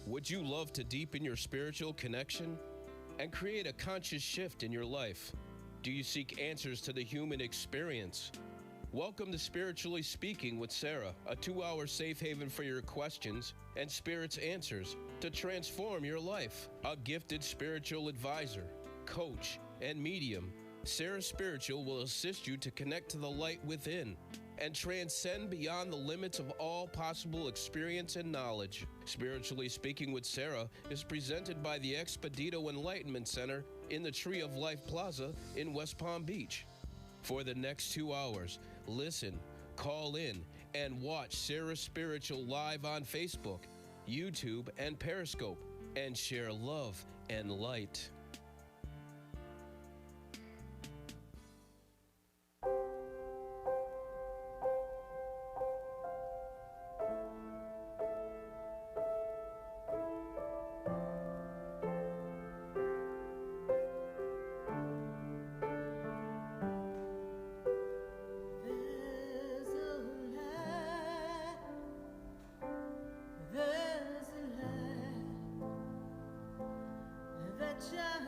Would you love to deepen your spiritual connection and create a conscious shift in your life? Do you seek answers to the human experience? Welcome to Spiritually Speaking with Sarah, a 2-hour safe haven for your questions and Spirit's answers to transform your life. A gifted spiritual advisor, coach, and medium, Sarah Spiritual will assist you to connect to the light within and transcend beyond the limits of all possible experience and knowledge. Spiritually Speaking with Sarah is presented by the Expedito Enlightenment Center in the Tree of Life Plaza in West Palm Beach. For the next 2 hours, listen, call in, and watch Sarah Spiritual live on Facebook, YouTube, and Periscope, and share love and light. There's a light that shines.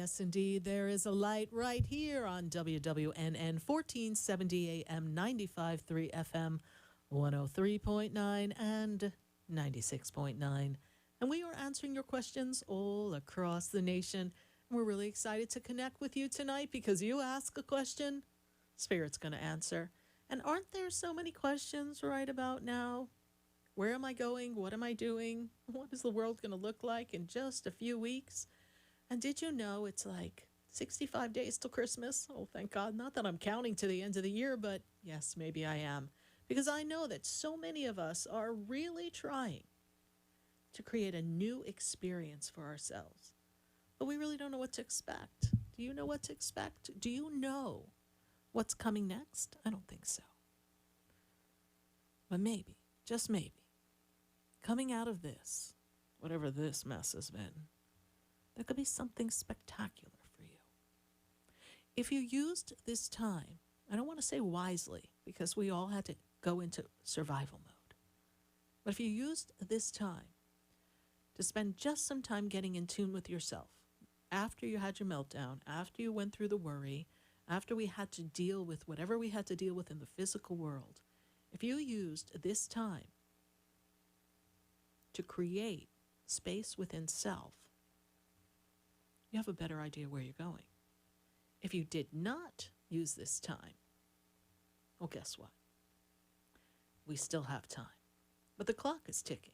yes, indeed. There is a light right here on WWNN 1470 AM 95.3 FM, 103.9 and 96.9. And we are answering your questions all across the nation. And we're really excited to connect with you tonight because you ask a question, Spirit's going to answer. And aren't there so many questions right about now? Where am I going? What am I doing? What is the world going to look like in just a few weeks? And did you know it's like 65 days till Christmas? Oh, thank God. Not that I'm counting to the end of the year, but yes, maybe I am. Because I know that so many of us are really trying to create a new experience for ourselves. But we really don't know what to expect. Do you know what to expect? Do you know what's coming next? I don't think so. But maybe, just maybe, coming out of this, whatever this mess has been, there could be something spectacular for you. If you used this time, I don't want to say wisely, because we all had to go into survival mode. But if you used this time to spend just some time getting in tune with yourself, after you had your meltdown, after you went through the worry, after we had to deal with whatever we had to deal with in the physical world, if you used this time to create space within self, you have a better idea where you're going. If you did not use this time, well, guess what? We still have time. But the clock is ticking.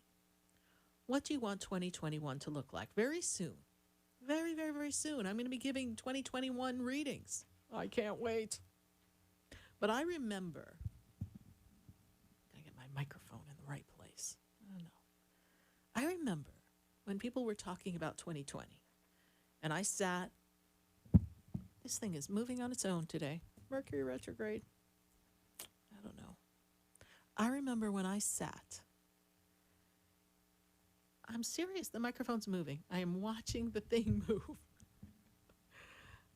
What do you want 2021 to look like? Very soon. Very, very, very soon. I'm going to be giving 2021 readings. I can't wait. But I remember, I gotta get my microphone in the right place. I don't know. I remember when people were talking about 2020. And I sat, this thing is moving on its own today. Mercury retrograde. I don't know. I remember when I sat. I'm serious, the microphone's moving. I am watching the thing move.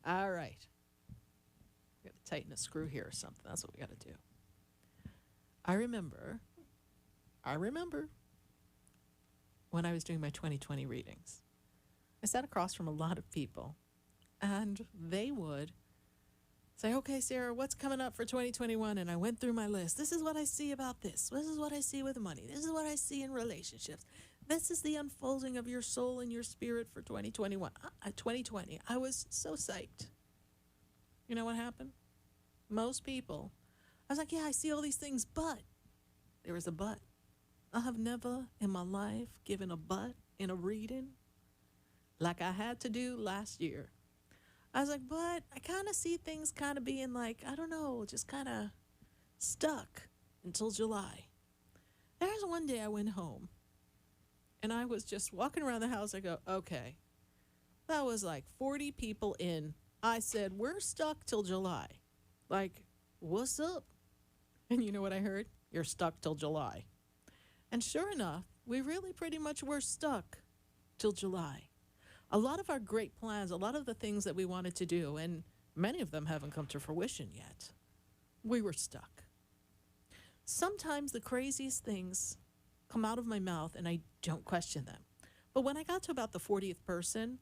All right. We got to tighten a screw here or something. That's what we got to do. I remember when I was doing my 2020 readings. I sat across from a lot of people, and they would say, okay, Sarah, what's coming up for 2021? And I went through my list. This is what I see about this. This is what I see with money. This is what I see in relationships. This is the unfolding of your soul and your spirit for 2020. I was so psyched. You know what happened? Most people, I was like, yeah, I see all these things, but there was a but. I have never in my life given a but in a reading like I had to do last year. I was like, but I kind of see things kind of being like, I don't know, just kind of stuck until July. There's one day I went home and I was just walking around the house. I go, okay, that was like 40 people in. I said, we're stuck till July. Like, what's up? And you know what I heard? You're stuck till July. And sure enough, we really pretty much were stuck till July. A lot of our great plans, a lot of the things that we wanted to do, and many of them haven't come to fruition yet, we were stuck. Sometimes the craziest things come out of my mouth and I don't question them. But when I got to about the 40th person,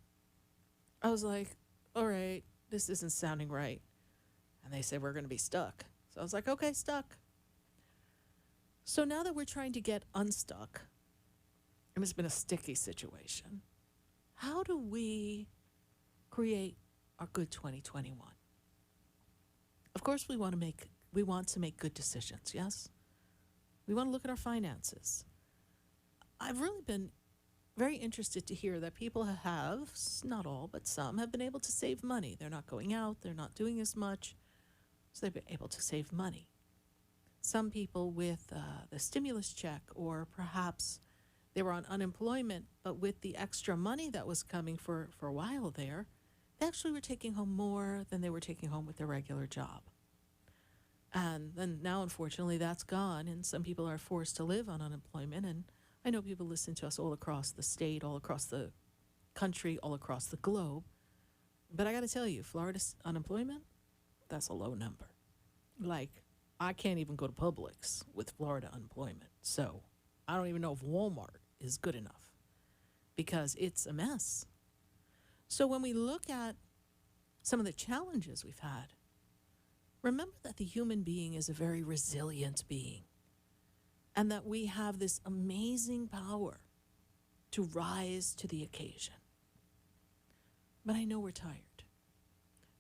I was like, all right, this isn't sounding right. And they said, we're going to be stuck. So I was like, okay, stuck. So now that we're trying to get unstuck, and it's been a sticky situation, how do we create our good 2021? Of course, we want to make good decisions, yes? We want to look at our finances. I've really been very interested to hear that people have, not all, but some, have been able to save money. They're not going out, they're not doing as much, so they've been able to save money. Some people with the stimulus check, or perhaps they were on unemployment, but with the extra money that was coming for a while there, they actually were taking home more than they were taking home with their regular job. And then now, unfortunately, that's gone, and some people are forced to live on unemployment. And I know people listen to us all across the state, all across the country, all across the globe. But I got to tell you, Florida's unemployment, that's a low number. Like, I can't even go to Publix with Florida unemployment. So I don't even know if Walmart is good enough because it's a mess. So when we look at some of the challenges we've had, remember that the human being is a very resilient being and that we have this amazing power to rise to the occasion. But I know we're tired.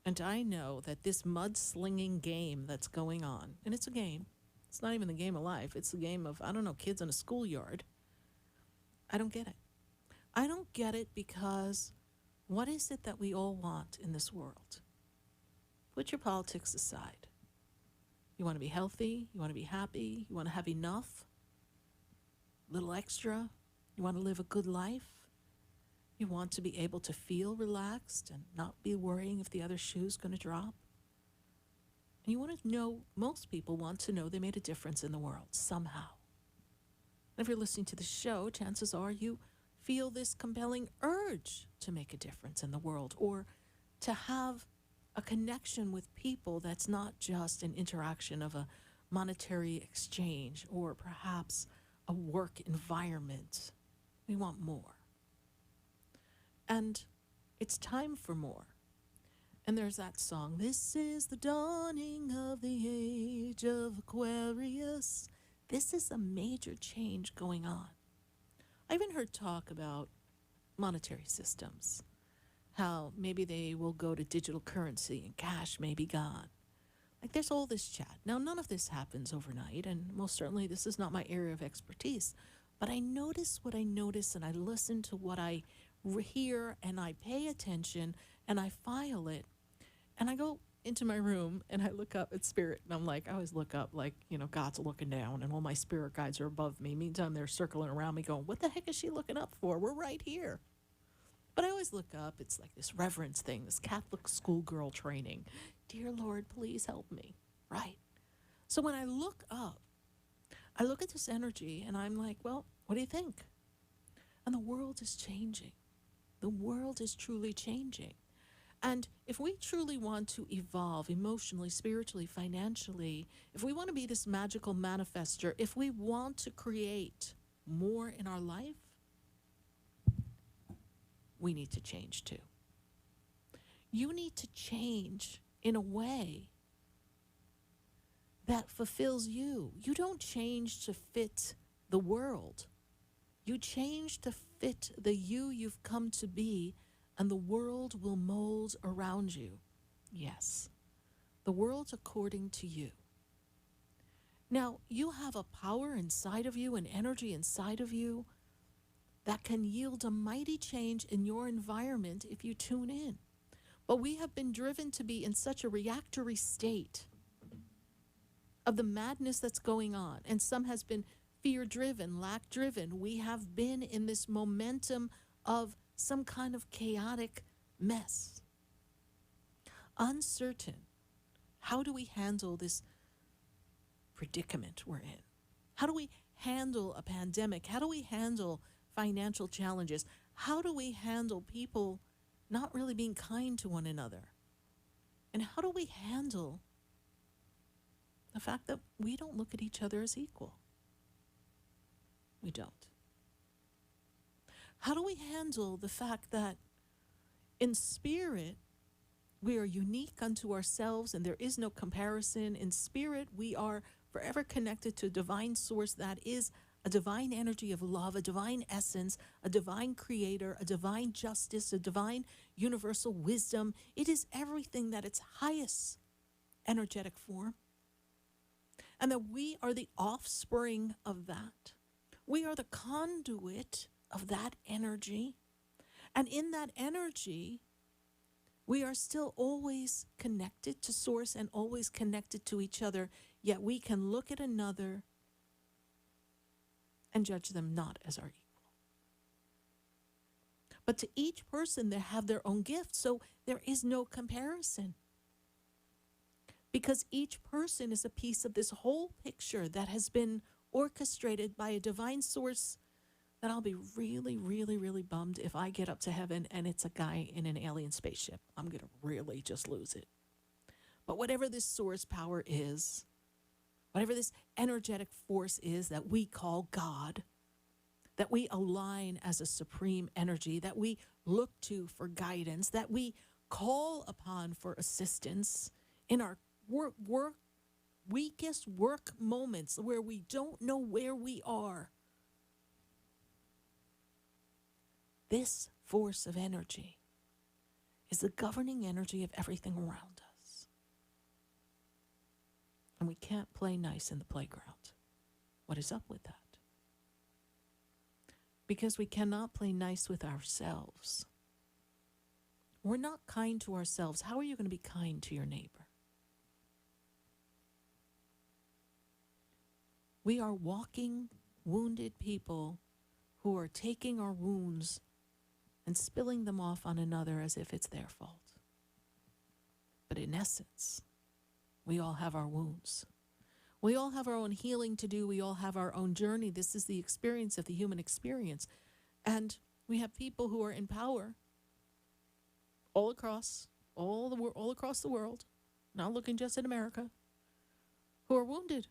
And I know that this mudslinging game that's going on, and it's a game, it's not even the game of life, it's the game of, I don't know, kids in a schoolyard. I don't get it. I don't get it because what is it that we all want in this world? Put your politics aside. You want to be healthy, you want to be happy, you want to have enough, a little extra, you want to live a good life. You want to be able to feel relaxed and not be worrying if the other shoe's going to drop. And you want to know, most people want to know they made a difference in the world somehow. And if you're listening to the show, chances are you feel this compelling urge to make a difference in the world or to have a connection with people that's not just an interaction of a monetary exchange or perhaps a work environment. We want more. And it's time for more. And there's that song, "This is the dawning of the age of Aquarius." This is a major change going on. I even heard talk about monetary systems, how maybe they will go to digital currency and cash may be gone. Like there's all this chat. Now, none of this happens overnight, and most certainly this is not my area of expertise, but I notice what I notice and I listen to what I hear and I pay attention and I file it and I go into my room and I look up at spirit and I'm like, I always look up like, God's looking down and all my spirit guides are above me. Meantime, they're circling around me going, what the heck is she looking up for? We're right here. But I always look up. It's like this reverence thing, this Catholic schoolgirl training. Dear Lord, please help me. Right. So when I look up, I look at this energy and I'm like, well, what do you think? And the world is changing. The world is truly changing. And if we truly want to evolve emotionally, spiritually, financially, if we want to be this magical manifester, if we want to create more in our life, we need to change too. You need to change in a way that fulfills you. You don't change to fit the world. You change to fit the you you've come to be, and the world will mold around you. Yes, the world according to you. Now, you have a power inside of you, an energy inside of you that can yield a mighty change in your environment if you tune in. But we have been driven to be in such a reactory state of the madness that's going on, and some has been fear-driven, lack-driven. We have been in this momentum of some kind of chaotic mess. Uncertain. How do we handle this predicament we're in? How do we handle a pandemic? How do we handle financial challenges? How do we handle people not really being kind to one another? And how do we handle the fact that we don't look at each other as equal? We don't. How do we handle the fact that in spirit, we are unique unto ourselves and there is no comparison? In spirit, we are forever connected to a divine source that is a divine energy of love, a divine essence, a divine creator, a divine justice, a divine universal wisdom. It is everything that its highest energetic form. And that we are the offspring of that. We are the conduit of that energy. And in that energy, we are still always connected to source and always connected to each other, yet we can look at another and judge them not as our equal. But to each person, they have their own gift, so there is no comparison. Because each person is a piece of this whole picture that has been orchestrated by a divine source that I'll be really, really, really bummed if I get up to heaven and it's a guy in an alien spaceship. I'm going to really just lose it. But whatever this source power is, whatever this energetic force is that we call God, that we align as a supreme energy, that we look to for guidance, that we call upon for assistance in our weakest work moments where we don't know where we are. This force of energy is the governing energy of everything around us. And we can't play nice in the playground. What is up with that? Because we cannot play nice with ourselves. We're not kind to ourselves. How are you going to be kind to your neighbor? We are walking, wounded people who are taking our wounds and spilling them off on another as if it's their fault. But in essence, we all have our wounds. We all have our own healing to do. We all have our own journey. This is the experience of the human experience. And we have people who are in power all across the world, not looking just at America, who are wounded.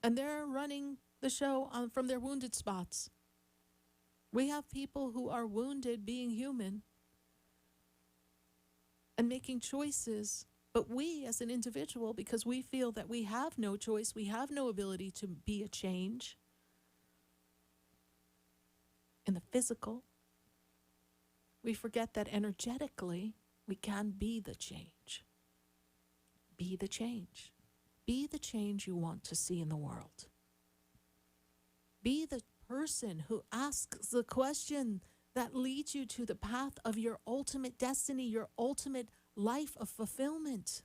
And they're running the show from their wounded spots. We have people who are wounded being human and making choices. But we as an individual, because we feel that we have no choice, we have no ability to be a change in the physical, we forget that energetically we can be the change. Be the change. Be the change you want to see in the world. Be the person who asks the question that leads you to the path of your ultimate destiny, your ultimate life of fulfillment.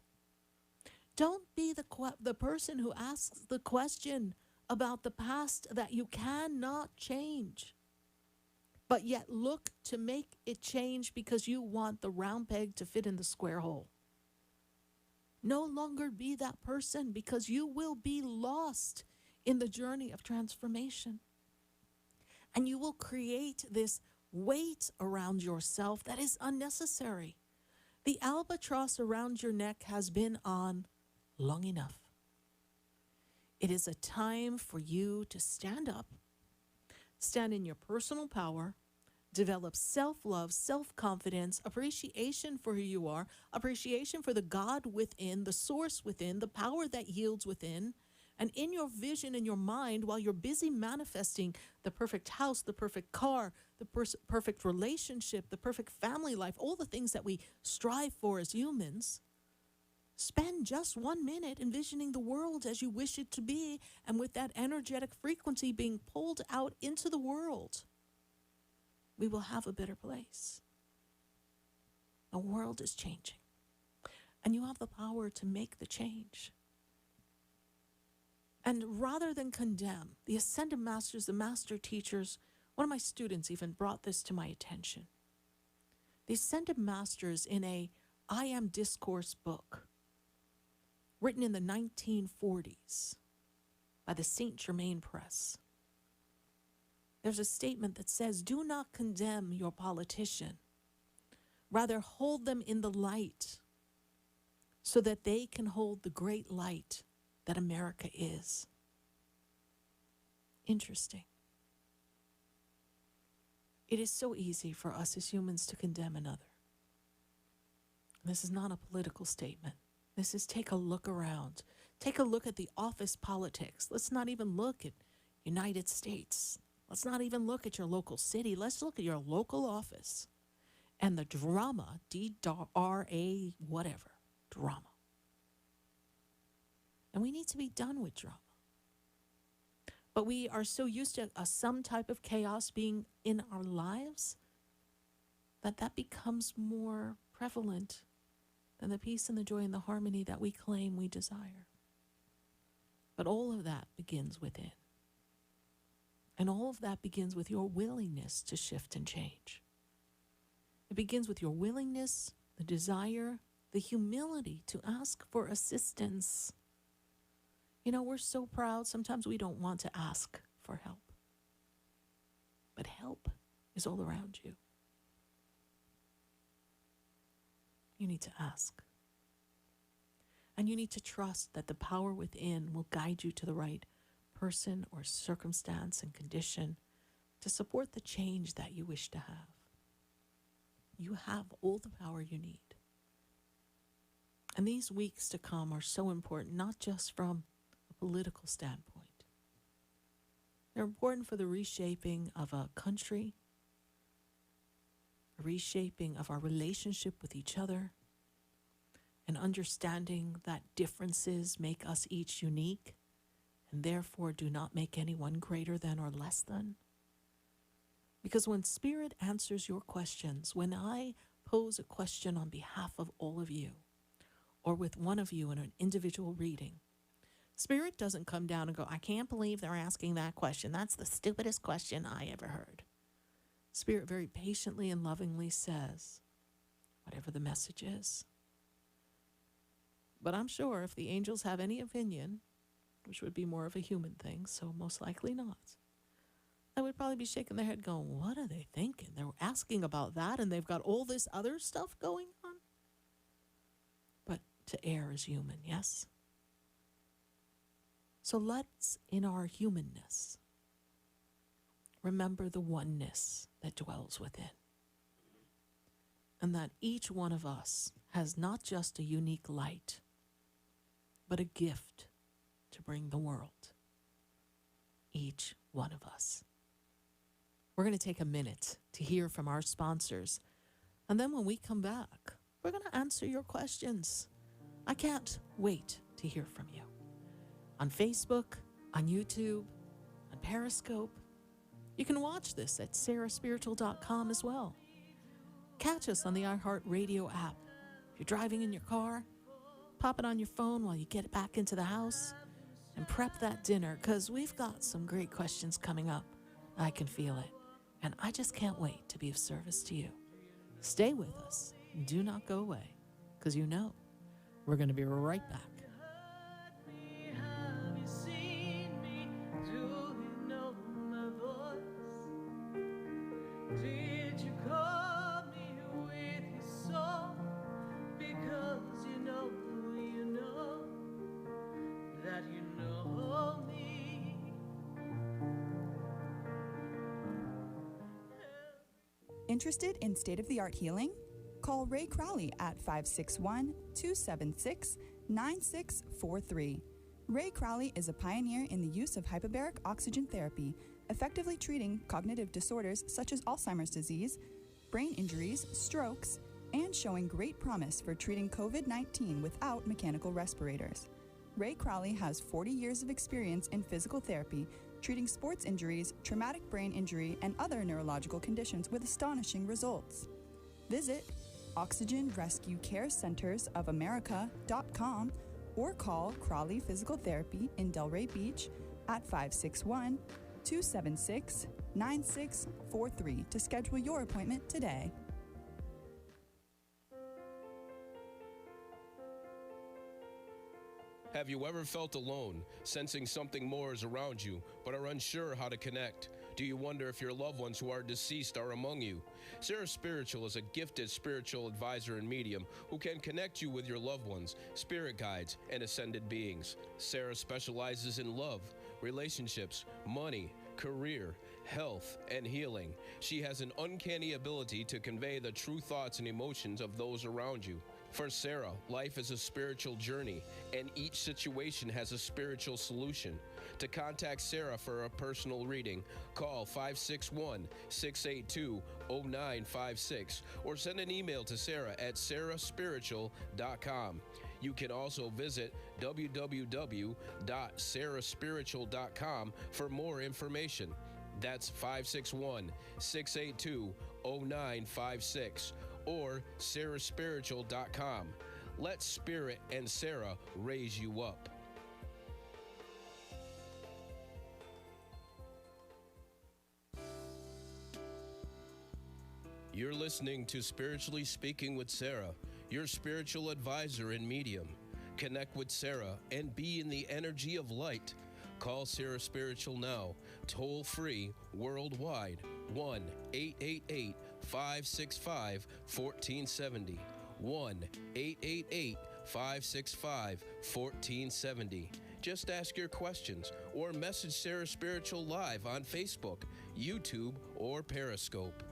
Don't be the person who asks the question about the past that you cannot change, but yet look to make it change because you want the round peg to fit in the square hole. No longer be that person, because you will be lost in the journey of transformation. And you will create this weight around yourself that is unnecessary. The albatross around your neck has been on long enough. It is a time for you to stand up, stand in your personal power, develop self-love, self-confidence, appreciation for who you are, appreciation for the God within, the source within, the power that yields within. And in your vision, in your mind, while you're busy manifesting the perfect house, the perfect car, the perfect relationship, the perfect family life, all the things that we strive for as humans, spend just 1 minute envisioning the world as you wish it to be, and with that energetic frequency being pulled out into the world, we will have a better place. The world is changing, and you have the power to make the change. And rather than condemn, the Ascended Masters, the Master Teachers, one of my students even brought this to my attention. The Ascended Masters, in a I Am Discourse book, written in the 1940s by the Saint Germain Press, there's a statement that says, "Do not condemn your politician. Rather, hold them in the light so that they can hold the great light that America is." Interesting. It is so easy for us as humans to condemn another. This is not a political statement. This is take a look around. Take a look at the office politics. Let's not even look at United States. Let's not even look at your local city. Let's look at your local office and the drama, D-R-A, whatever, drama. And we need to be done with drama. But we are so used to some type of chaos being in our lives that becomes more prevalent than the peace and the joy and the harmony that we claim we desire. But all of that begins within. And all of that begins with your willingness to shift and change. It begins with your willingness, the desire, the humility to ask for assistance. You know, we're so proud, sometimes we don't want to ask for help. But help is all around you. You need to ask. And you need to trust that the power within will guide you to the right person or circumstance and condition to support the change that you wish to have. You have all the power you need. And these weeks to come are so important, not just from a political standpoint. They're important for the reshaping of a country, a reshaping of our relationship with each other, and understanding that differences make us each unique and therefore do not make anyone greater than or less than. Because when Spirit answers your questions, when I pose a question on behalf of all of you, or with one of you in an individual reading, Spirit doesn't come down and go, I can't believe they're asking that question. That's the stupidest question I ever heard. Spirit very patiently and lovingly says, whatever the message is. But I'm sure if the angels have any opinion, which would be more of a human thing, so most likely not, they would probably be shaking their head going, what are they thinking? They're asking about that and they've got all this other stuff going on. But to err is human, yes? So let's, in our humanness, remember the oneness that dwells within. And that each one of us has not just a unique light, but a gift to bring the world. Each one of us. We're going to take a minute to hear from our sponsors. And then when we come back, we're going to answer your questions. I can't wait to hear from you. On Facebook, on YouTube, on Periscope. You can watch this at sarahspiritual.com as well. Catch us on the iHeartRadio app. If you're driving in your car, pop it on your phone while you get back into the house and prep that dinner, because we've got some great questions coming up. I can feel it. And I just can't wait to be of service to you. Stay with us. Do not go away, because you know we're going to be right back. Interested in state-of-the-art healing? Call Ray Crowley at 561-276-9643. Ray Crowley is a pioneer in the use of hyperbaric oxygen therapy, effectively treating cognitive disorders such as Alzheimer's disease, brain injuries, strokes, and showing great promise for treating COVID-19 without mechanical respirators. Ray Crowley has 40 years of experience in physical therapy, treating sports injuries, traumatic brain injury, and other neurological conditions with astonishing results. Visit OxygenRescueCareCentersOfAmerica.com or call Crowley Physical Therapy in Delray Beach at 561-276-9643 to schedule your appointment today. Have you ever felt alone, sensing something more is around you, but are unsure how to connect? Do you wonder if your loved ones who are deceased are among you? Sarah Spiritual is a gifted spiritual advisor and medium who can connect you with your loved ones, spirit guides, and ascended beings. Sarah specializes in love, relationships, money, career, health, and healing. She has an uncanny ability to convey the true thoughts and emotions of those around you. For Sarah, life is a spiritual journey, and each situation has a spiritual solution. To contact Sarah for a personal reading, call 561-682-0956 or send an email to Sarah at sarahspiritual.com. You can also visit www.sarahspiritual.com for more information. That's 561-682-0956 or sarahspiritual.com. Let Spirit and Sarah raise you up. You're listening to Spiritually Speaking with Sarah, your spiritual advisor and medium. Connect with Sarah and be in the energy of light. Call Sarah Spiritual now, toll free, worldwide, 1-888-565-1470. 1-888-565-1470. Just ask your questions or message Sarah Spiritual live on Facebook, YouTube, or Periscope.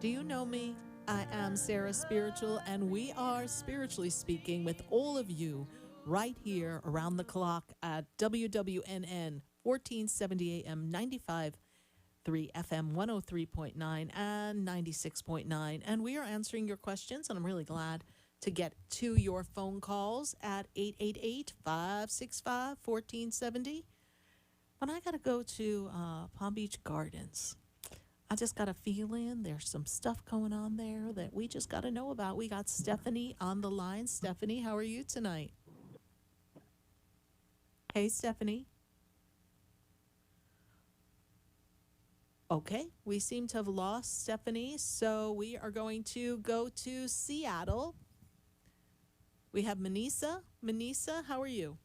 Do you know me? I am Sarah Spiritual, and we are spiritually speaking with all of you right here around the clock at WWNN 1470 AM 95.3 FM 103.9 and 96.9. And we are answering your questions, and I'm really glad to get to your phone calls at 888-565-1470. When I got to go to Palm Beach Gardens, I just got a feeling there's some stuff going on there that we just got to know about. We got Stephanie on the line. Stephanie, how are you tonight? Hey, Stephanie. Okay, we seem to have lost Stephanie, so we are going to go to Seattle. We have Manisa. Manisa, how are you?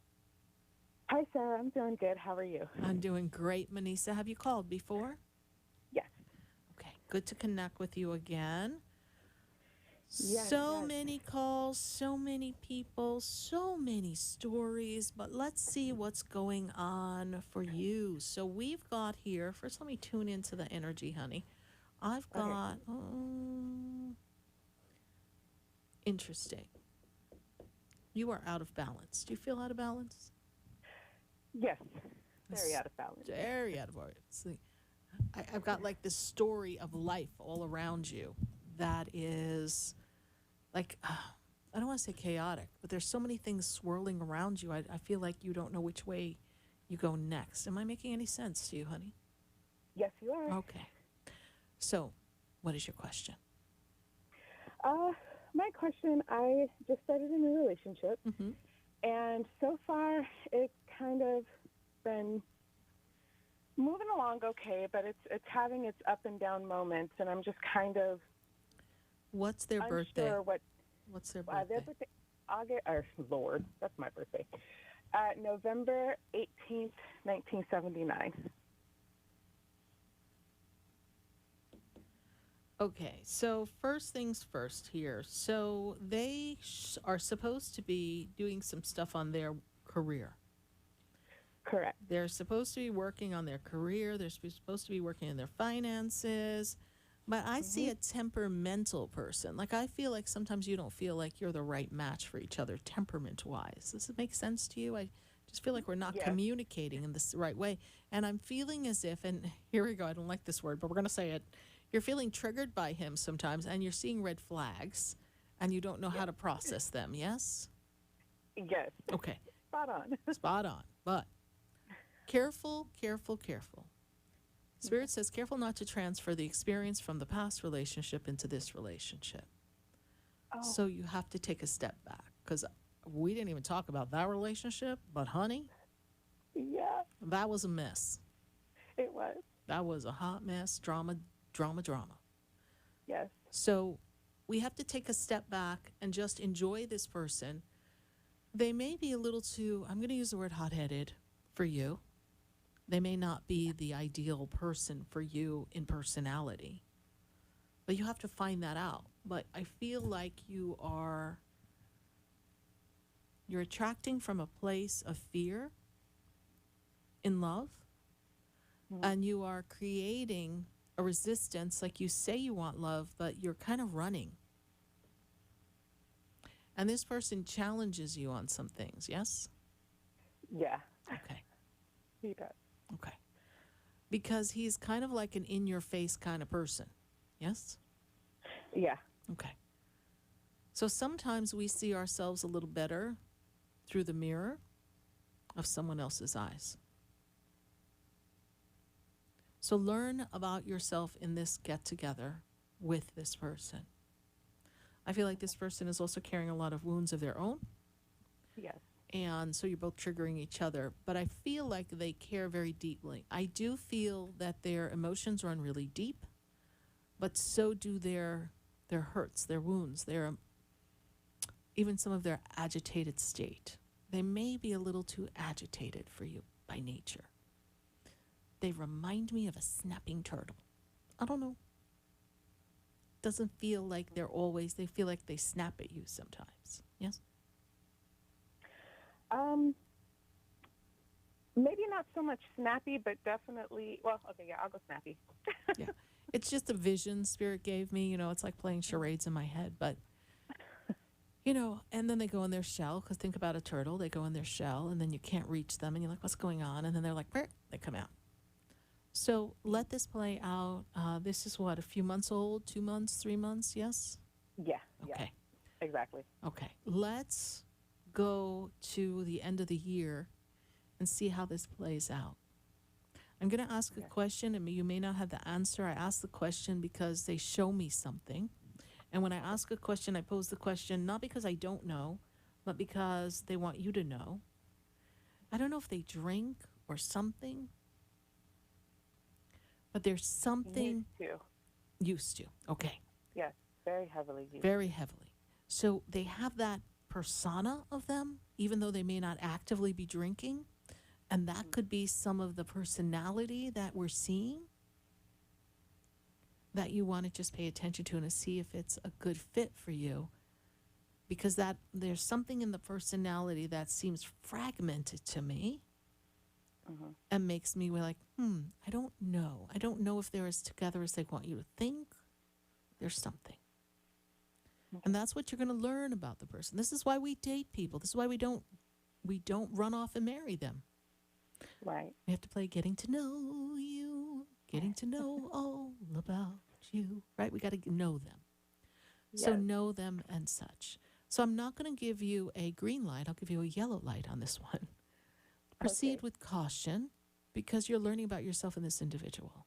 Hi, Sarah. I'm doing good. How are you? I'm doing great, Manisa. Have you called before? Yes. Okay, good to connect with you again. Yes, So yes. many calls, so many people, so many stories, but let's see what's going on for you. So we've got here, first let me tune into the energy, honey. I've got, interesting. You are out of balance. Do you feel out of balance? Yes. Very out of balance. Very out of balance. See, I've got like this story of life all around you that is like, I don't want to say chaotic, but there's so many things swirling around you. I feel like you don't know which way you go next. Am I making any sense to you, honey? Yes, you are. Okay. So, what is your question? My question, I just started a new relationship, Mm-hmm. and so far it's kind of been moving along okay, but it's having its up and down moments, and I'm just kind of What's their unsure birthday? what What's their birthday? their birthday. Lord, that's my birthday. November 18th, 1979. Okay, so first things first here. So they are supposed to be doing some stuff on their career. Correct. They're supposed to be working on their career. They're supposed to be working on their finances. But I see a temperamental person. Like, I feel like sometimes you don't feel like you're the right match for each other temperament-wise. Does it make sense to you? I just feel like we're not Yes. communicating in the right way. And I'm feeling as if, and here we go, I don't like this word, but we're going to say it. You're feeling triggered by him sometimes, and you're seeing red flags, and you don't know how to process them, yes? Yes. Okay. Spot on. Spot on. But careful, careful, careful. Spirit says careful not to transfer the experience from the past relationship into this relationship. Oh. So you have to take a step back, because we didn't even talk about that relationship, but honey, Yeah, that was a mess. it was. That was a hot mess, drama. Yes. So we have to take a step back and just enjoy this person. They may be a little too, I'm going to use the word hot-headed for you. They may not be the ideal person for you in personality, but you have to find that out. But I feel like you're attracting from a place of fear in love, and you are creating a resistance, like you say you want love, but you're kind of running. And this person challenges you on some things, yes? Yeah, Okay. he does. Okay. Because he's kind of like an in-your-face kind of person. Yes? Yeah. Okay. So sometimes we see ourselves a little better through the mirror of someone else's eyes. So learn about yourself in this get-together with this person. I feel like this person is also carrying a lot of wounds of their own. Yes. And so you're both triggering each other. But I feel like they care very deeply. I do feel that their emotions run really deep, but so do their hurts, their wounds, even some of their agitated state. They may be a little too agitated for you by nature. They remind me of a snapping turtle. I don't know. Doesn't feel like they feel like they snap at you sometimes. Yes? Maybe not so much snappy, but definitely, well, okay, yeah, I'll go snappy. Yeah. It's just a vision Spirit gave me. It's like playing charades in my head. But, and then they go in their shell, because think about a turtle. They go in their shell, and then you can't reach them, and you're like, what's going on? And then they're like, "Brr," they come out. So let this play out. This is what, a few months old, 2 months, 3 months, yes? Yeah. Okay. Yeah, exactly. Okay. Let's go to the end of the year and see how this plays out. I'm going to ask a question, and you may not have the answer. I ask the question because they show me something. And when I ask a question, I pose the question not because I don't know, but because they want you to know. I don't know if they drink or something, but there's something. Used to. Okay. Yes, very heavily used. Very heavily. So they have that persona of them, even though they may not actively be drinking. And that could be some of the personality that we're seeing that you want to just pay attention to and see if it's a good fit for you. Because that there's something in the personality that seems fragmented to me and makes me like, I don't know. I don't know if they're as together as they want you to think. There's something. And that's what you're going to learn about the person. This is why we date people. This is why we don't run off and marry them. Right. We have to play getting to know you, getting to know all about you, right? We got to know them. Yes. So know them and such. So I'm not going to give you a green light. I'll give you a yellow light on this one. Proceed with caution because you're learning about yourself and this individual.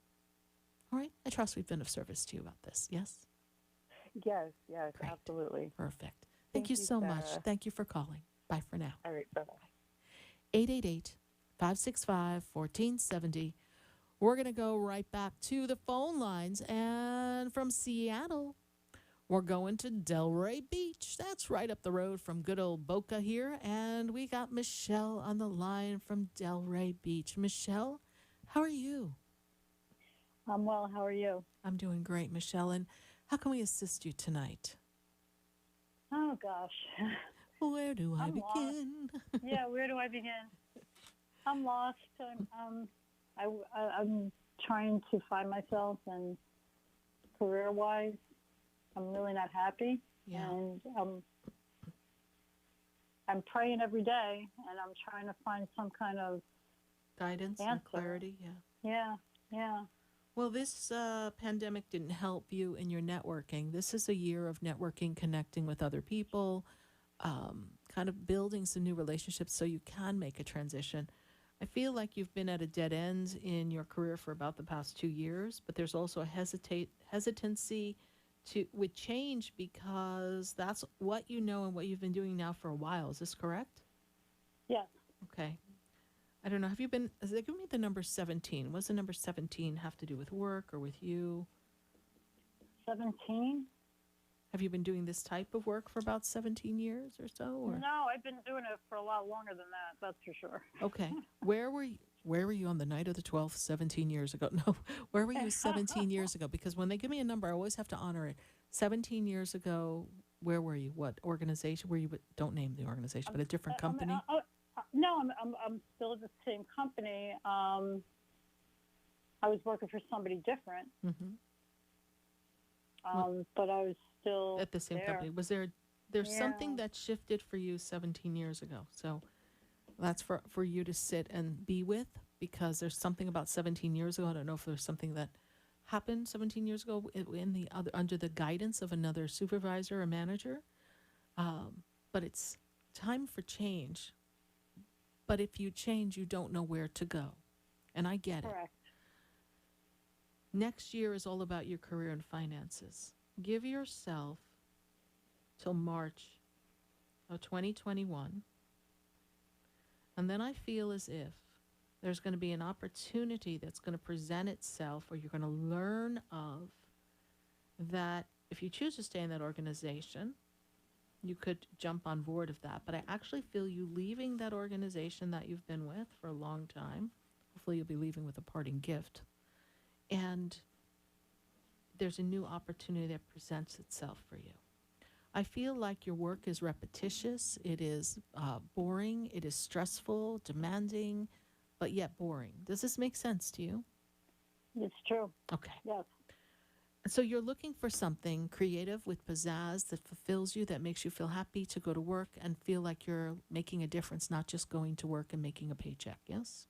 All right? I trust we've been of service to you about this. Yes? Yes, Great. absolutely. Perfect. Thank you so much. Sarah. Thank you for calling. Bye for now. All right, bye-bye. 888-565-1470. We're going to go right back to the phone lines. And from Seattle, we're going to Delray Beach. That's right up the road from good old Boca here. And we got Michelle on the line from Delray Beach. Michelle, how are you? I'm well. How are you? I'm doing great, Michelle. And how can we assist you tonight? Oh, gosh. Where do I I'm begin? Yeah, where do I begin? I'm lost. I'm trying to find myself, and career-wise, I'm really not happy. Yeah. And I'm praying every day, and I'm trying to find some kind of Guidance answer. and clarity, Yeah. Well, this pandemic didn't help you in your networking. This is a year of networking, connecting with other people, kind of building some new relationships so you can make a transition. I feel like you've been at a dead end in your career for about the past 2 years, but there's also a hesitancy with change because that's what you know and what you've been doing now for a while. Is this correct? Yes. Okay. I don't know. Have you been, give me the number 17. What does the number 17 have to do with work or with you? 17? Have you been doing this type of work for about 17 years or so? Or? No, I've been doing it for a lot longer than that, that's for sure. Okay. Where were you on the night of the 12th 17 years ago? No. Where were you 17 years ago? Because when they give me a number, I always have to honor it. 17 years ago, where were you? What organization were you? Don't name the organization, but a different company? No, I'm still at the same company. I was working for somebody different. Mm-hmm. But I was still at the same there. company. Was there's something that shifted for you 17 years ago? So that's for you to sit and be with, because there's something about 17 years ago. I don't know if there's something that happened 17 years ago under the guidance of another supervisor or manager. But it's time for change. But if you change, you don't know where to go. And I get it. Correct. Next year is all about your career and finances. Give yourself till March of 2021. And then I feel as if there's going to be an opportunity that's going to present itself, or you're going to learn of that. If you choose to stay in that organization, you could jump on board of that. But I actually feel you leaving that organization that you've been with for a long time. Hopefully you'll be leaving with a parting gift. And there's a new opportunity that presents itself for you. I feel like your work is repetitious. It is boring. It is stressful, demanding, but yet boring. Does this make sense to you? It's true. Okay. Yes. So you're looking for something creative with pizzazz that fulfills you, that makes you feel happy to go to work and feel like you're making a difference, not just going to work and making a paycheck, yes?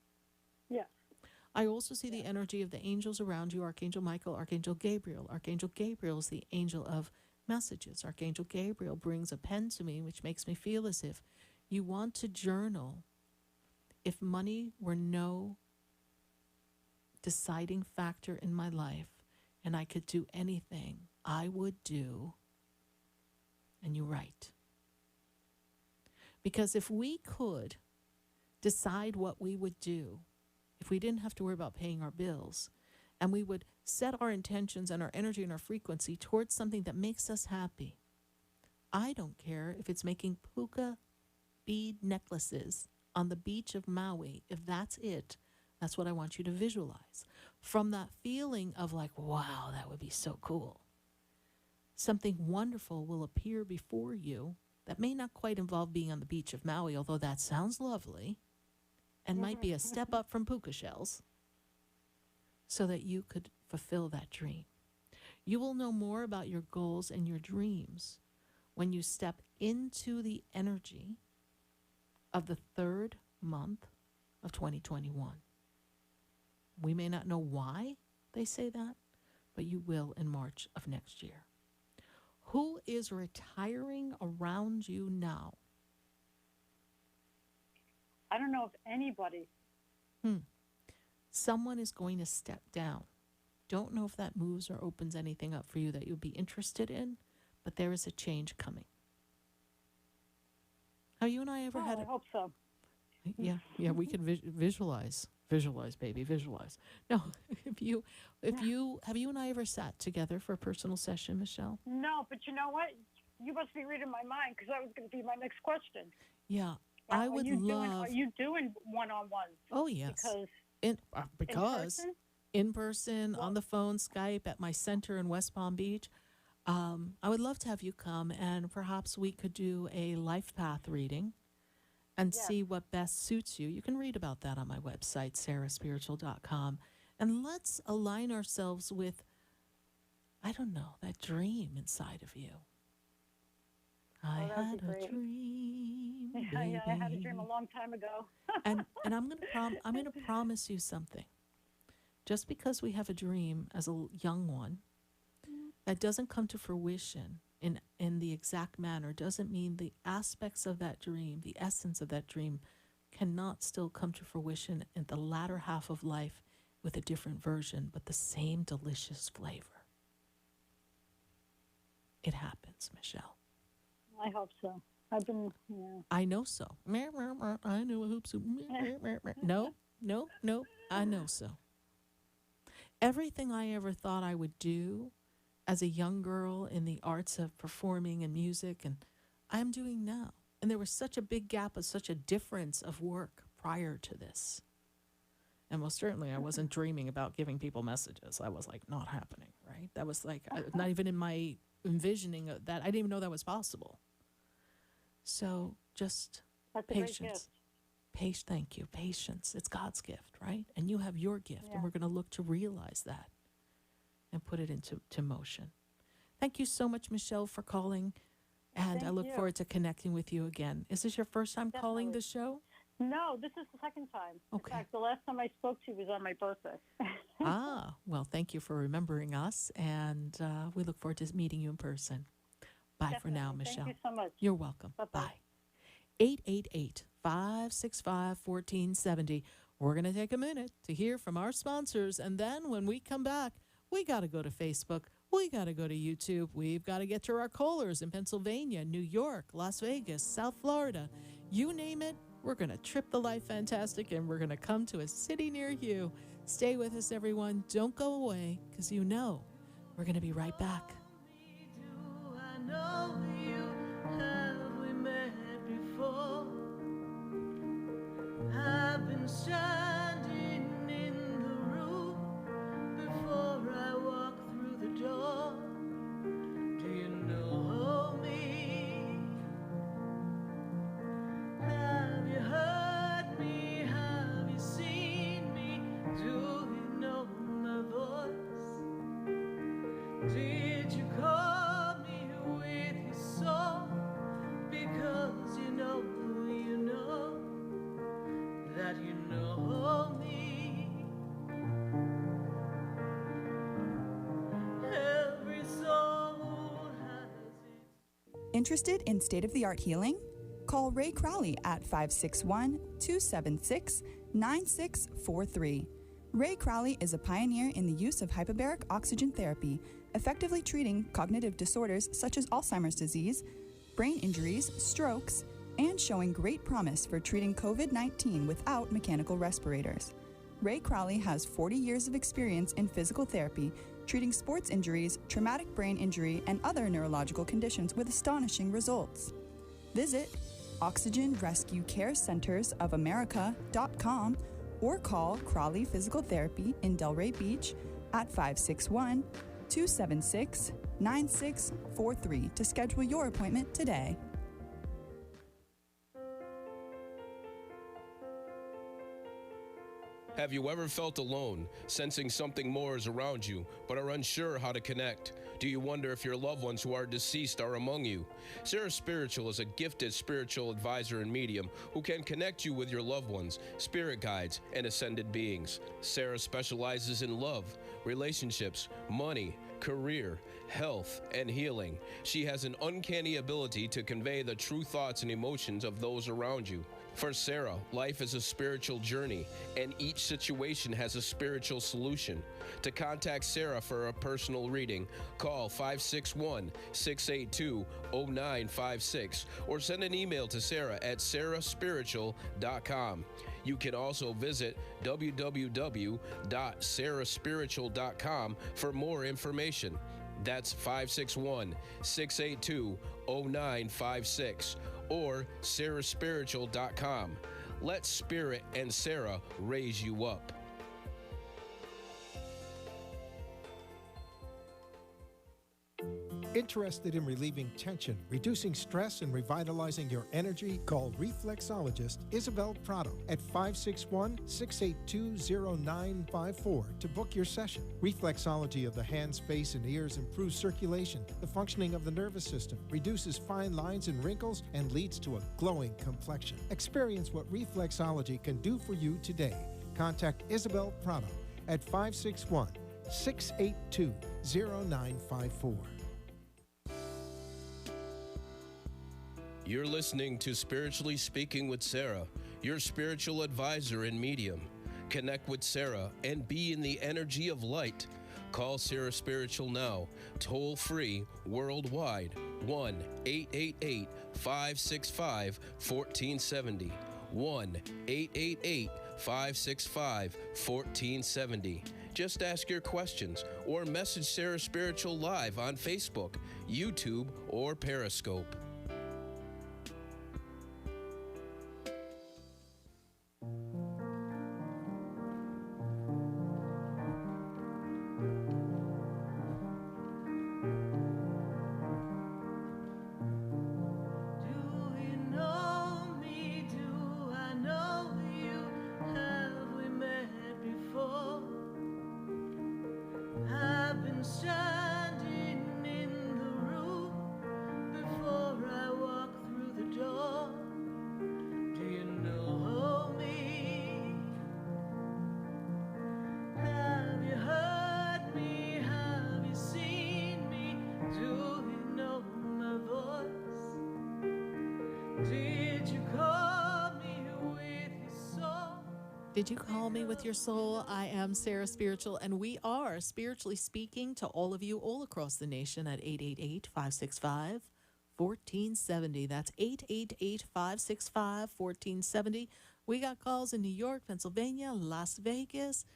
Yes. I also see the energy of the angels around you, Archangel Michael, Archangel Gabriel. Archangel Gabriel is the angel of messages. Archangel Gabriel brings a pen to me, which makes me feel as if you want to journal. If money were no deciding factor in my life and I could do anything, I would do, and you write. Because if we could decide what we would do, if we didn't have to worry about paying our bills, and we would set our intentions and our energy and our frequency towards something that makes us happy, I don't care if it's making puka bead necklaces on the beach of Maui. If that's it, that's what I want you to visualize. From that feeling of like, wow, that would be so cool, something wonderful will appear before you that may not quite involve being on the beach of Maui, although that sounds lovely, and might be a step up from puka shells, so that you could fulfill that dream. You will know more about your goals and your dreams when you step into the energy of the third month of 2021. We may not know why they say that, but you will in March of next year. Who is retiring around you now? I don't know if anybody. Someone is going to step down. Don't know if that moves or opens anything up for you that you'd be interested in, but there is a change coming. Have you and I ever had I hope so. Yeah, we can visualize, baby, visualize. No, have you and I ever sat together for a personal session, Michelle? No, but you know what? You must be reading my mind, because that was going to be my next question. Yeah, Now, I would love. Are you doing one-on-ones? Oh yes, Because in person, on the phone, Skype, at my center in West Palm Beach. I would love to have you come, and perhaps we could do a life path reading and see what best suits you. You can read about that on my website, sarahspiritual.com. And let's align ourselves with, I don't know, that dream inside of you. I had a dream, baby. I had a dream a long time ago. and I'm gonna promise you something. Just because we have a dream as a young one, that doesn't come to fruition in the exact manner, doesn't mean the aspects of that dream, the essence of that dream, cannot still come to fruition in the latter half of life with a different version, but the same delicious flavor. It happens, Michelle. I hope so. I've been, I know so. I know, I hope so. No, I know so. Everything I ever thought I would do as a young girl in the arts of performing and music, and I'm doing now. And there was such a big gap of such a difference of work prior to this. And most certainly I wasn't dreaming about giving people messages. I was like, not happening, right? That was like, not even in my envisioning of that. I didn't even know that was possible. So just patience. Thank you. Patience. It's God's gift, right? And you have your gift, and we're going to look to realize that and put it into motion. Thank you so much, Michelle, for calling, and I look forward to connecting with you again. Is this your first time calling the show? No, this is the second time. Okay. In fact, the last time I spoke to you was on my birthday. Well, thank you for remembering us, and we look forward to meeting you in person. Bye for now, Michelle. Thank you so much. You're welcome. Bye-bye. 888-565-1470. We're going to take a minute to hear from our sponsors, and then when we come back, we got to go to Facebook. We got to go to YouTube. We've got to get to our callers in Pennsylvania, New York, Las Vegas, South Florida. You name it, we're going to trip the life fantastic, and we're going to come to a city near you. Stay with us, everyone. Don't go away, because you know we're going to be right back. I've been standing in the room before I walk through the door. Do you know me? Have you heard me? Have you seen me? Do you know my voice? Interested in state-of-the-art healing? Call Ray Crowley at 561-276-9643. Ray Crowley is a pioneer in the use of hyperbaric oxygen therapy, effectively treating cognitive disorders such as Alzheimer's disease, brain injuries, strokes, and showing great promise for treating COVID-19 without mechanical respirators. Ray Crowley has 40 years of experience in physical therapy, treating sports injuries, traumatic brain injury, and other neurological conditions with astonishing results. Visit OxygenRescueCareCentersOfAmerica.com or call Crowley Physical Therapy in Delray Beach at 561-276-9643 to schedule your appointment today. Have you ever felt alone, sensing something more is around you, but are unsure how to connect? Do you wonder if your loved ones who are deceased are among you? Sarah Spiritual is a gifted spiritual advisor and medium who can connect you with your loved ones, spirit guides, and ascended beings. Sarah specializes in love, relationships, money, career, health, and healing. She has an uncanny ability to convey the true thoughts and emotions of those around you. For Sarah, life is a spiritual journey, and each situation has a spiritual solution. To contact Sarah for a personal reading, call 561-682-0956 or send an email to Sarah at sarahspiritual.com. You can also visit www.sarahspiritual.com for more information. That's 561-682-0956 or sarahspiritual.com. Let Spirit and Sarah raise you up. Interested in relieving tension, reducing stress, and revitalizing your energy? Call reflexologist Isabel Prado at 561-682-0954 to book your session. Reflexology of the hands, face, and ears improves circulation, the functioning of the nervous system, reduces fine lines and wrinkles, and leads to a glowing complexion. Experience what reflexology can do for you today. Contact Isabel Prado at 561-682-0954. You're listening to Spiritually Speaking with Sarah, your spiritual advisor and medium. Connect with Sarah and be in the energy of light. Call Sarah Spiritual now, toll free, worldwide, 1-888-565-1470. 1-888-565-1470. Just ask your questions or message Sarah Spiritual live on Facebook, YouTube, or Periscope. Standing in the room before I walk through the door. Do you know me? Have you heard me? Have you seen me? Do you know my voice? Did you call me with your soul? Did you call me with your soul? I am Sarah Spiritual, and we are spiritually speaking to all of you all across the nation at 888-565-1470. That's 888-565-1470. We got calls in New York, Pennsylvania, Las Vegas.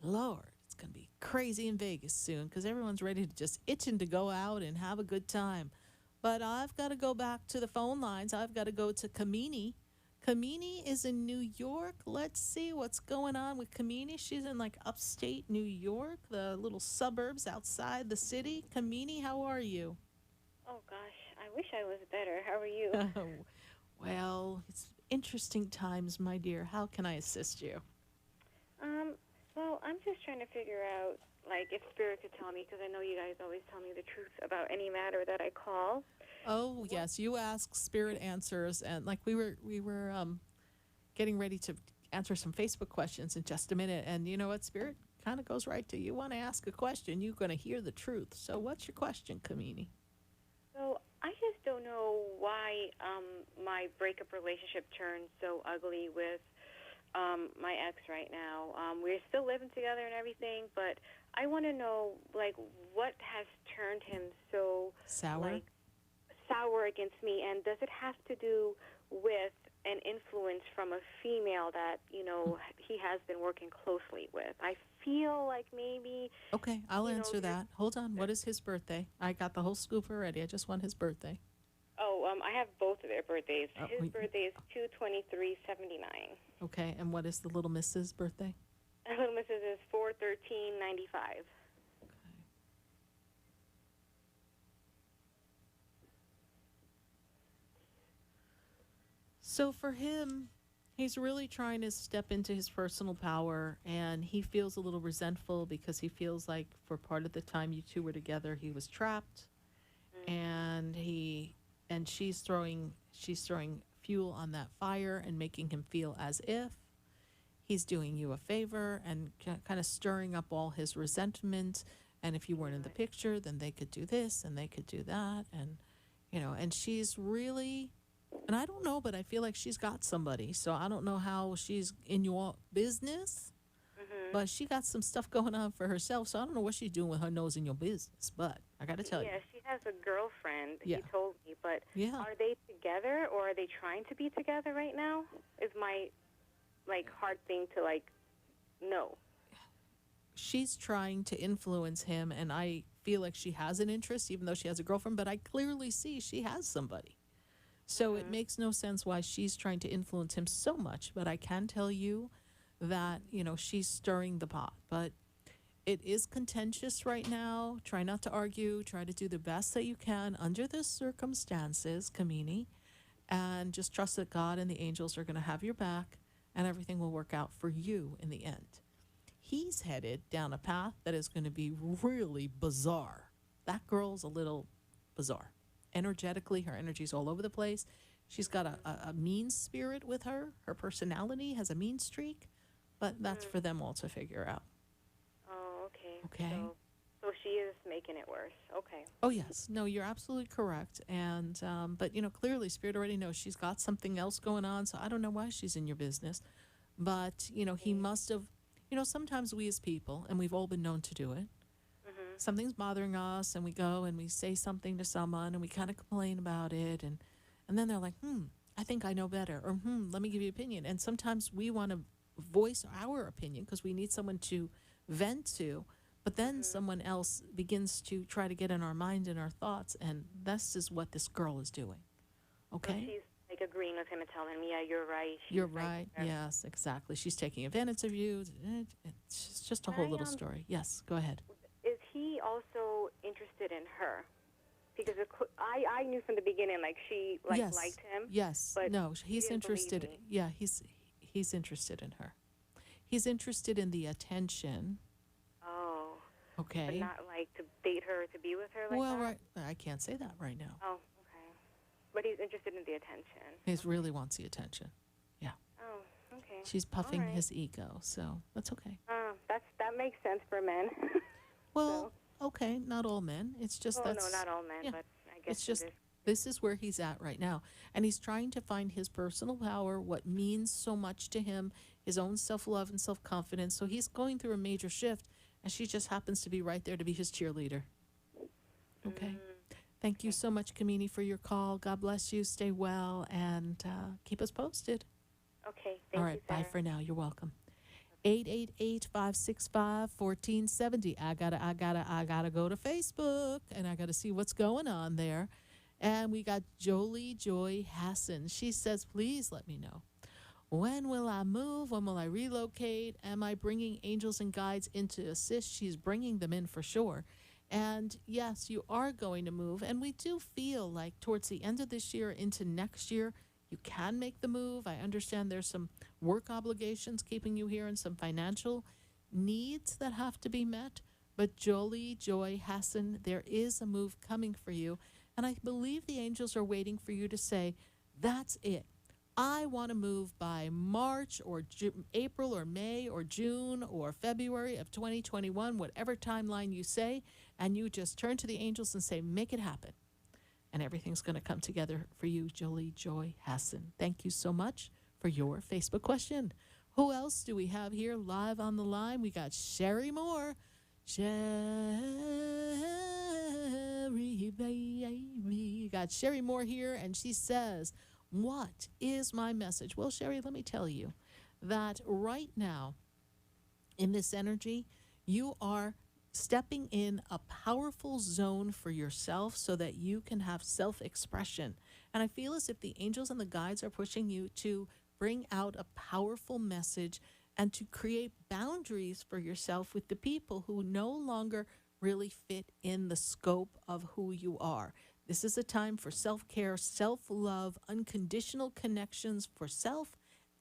Lord, it's going to be crazy in Vegas soon because everyone's ready to just itching to go out and have a good time. But I've got to go back to the phone lines. I've got to go to Kamini. Kamini is in New York. Let's see what's going on with Kamini. She's in like upstate New York, the little suburbs outside the city. Kamini, how are you? Oh, gosh, I wish I was better. How are you? Well, it's interesting times, my dear. How can I assist you? Well, I'm just trying to figure out, like, if Spirit could tell me, because I know you guys always tell me the truth about any matter that I call. Oh, yes, you ask, Spirit answers, and like we were getting ready to answer some Facebook questions in just a minute, and you know what, Spirit kind of goes right to you want to ask a question, you're going to hear the truth. So what's your question, Kamini? So I just don't know my breakup relationship turned so ugly with my ex right now. We're still living together and everything, but I want to know, like, what has turned him so Sour? Sour against me, and does it have to do with an influence from a female that, you know, he has been working closely with? I feel like maybe... Okay, I'll answer that. Hold on. What is his birthday? I got the whole scoop already. I just want his birthday. Oh, I have both of their birthdays. His birthday is 2/23/79. Okay, and what is the little Mrs. birthday? Little Mrs. is 4/13/95. So for him, he's really trying to step into his personal power, and he feels a little resentful because he feels like for part of the time you two were together, he was trapped, and she's throwing fuel on that fire and making him feel as if he's doing you a favor and kind of stirring up all his resentment. And if you weren't in the picture, then they could do this and they could do that, and and she's really. And I don't know, but I feel like she's got somebody. So I don't know how she's in your business, but she got some stuff going on for herself. So I don't know what she's doing with her nose in your business. But I got to tell you. Yeah, she has a girlfriend, Yeah. he told me. But are they together or are they trying to be together right now? Is my, hard thing to, know. She's trying to influence him, and I feel like she has an interest, even though she has a girlfriend. But I clearly see she has somebody. So it makes no sense why she's trying to influence him so much. But I can tell you that, she's stirring the pot. But it is contentious right now. Try not to argue. Try to do the best that you can under the circumstances, Kamini. And just trust that God and the angels are going to have your back, and everything will work out for you in the end. He's headed down a path that is going to be really bizarre. That girl's a little bizarre. Energetically, her energy's all over the place. She's got a mean spirit with her. Her personality has a mean streak, but that's for them all to figure out. Oh, okay. Okay. So she is making it worse. Okay. Oh, yes. No, you're absolutely correct. And, but, clearly Spirit already knows she's got something else going on, so I don't know why she's in your business. But, he must have, sometimes we as people, and we've all been known to do it, something's bothering us, and we go and we say something to someone, and we kind of complain about it, and then they're like, I think I know better, or let me give you an opinion. And sometimes we want to voice our opinion because we need someone to vent to, but then someone else begins to try to get in our mind and our thoughts, and this is what this girl is doing. Okay? So she's agreeing with him and telling me, yeah, you're right. You're right. Yes, exactly. She's taking advantage of you. It's just a whole little story. Yes, go ahead. Is he also interested in her? Because I knew from the beginning, she yes. liked him. Yes. But no, he's interested. Me. Yeah, he's interested in her. He's interested in the attention. Oh. Okay. But not to date her, to be with her well, that? right. I can't say that right now. Oh, okay. But he's interested in the attention. He really wants the attention. Yeah. Oh, okay. She's puffing right. his ego, so that's okay. That makes sense for men. Well, okay, not all men. It's just no, not all men, but I guess it's just this is where he's at right now, and he's trying to find his personal power, what means so much to him, his own self-love and self-confidence. So he's going through a major shift, and she just happens to be right there to be his cheerleader. Okay. Thank you so much, Kamini, for your call. God bless you. Stay well, and keep us posted. Okay. All right. Bye for now. You're welcome. 888-565-1470. I gotta go to Facebook, and I gotta see what's going on there. And we got Jolie Joy Hassan. She says, please let me know. When will I move? When will I relocate? Am I bringing angels and guides in to assist? She's bringing them in for sure. And yes, you are going to move. And we do feel like towards the end of this year into next year, you can make the move. I understand there's some work obligations keeping you here and some financial needs that have to be met. But Jolie Joy Hassan, there is a move coming for you. And I believe the angels are waiting for you to say, that's it. I want to move by March or April or May or June or February of 2021, whatever timeline you say. And you just turn to the angels and say, make it happen. and everything's going to come together for you, Jolie Joy Hassan. Thank you so much for your Facebook question. Who else do we have here live on the line? We got Sherry Moore. Sherry, baby. Got Sherry Moore here, and she says, what is my message? Well, Sherry, let me tell you that right now, in this energy, you are stepping in a powerful zone for yourself so that you can have self-expression. And I feel as if the angels and the guides are pushing you to bring out a powerful message and to create boundaries for yourself with the people who no longer really fit in the scope of who you are. This is a time for self-care, self-love, unconditional connections for self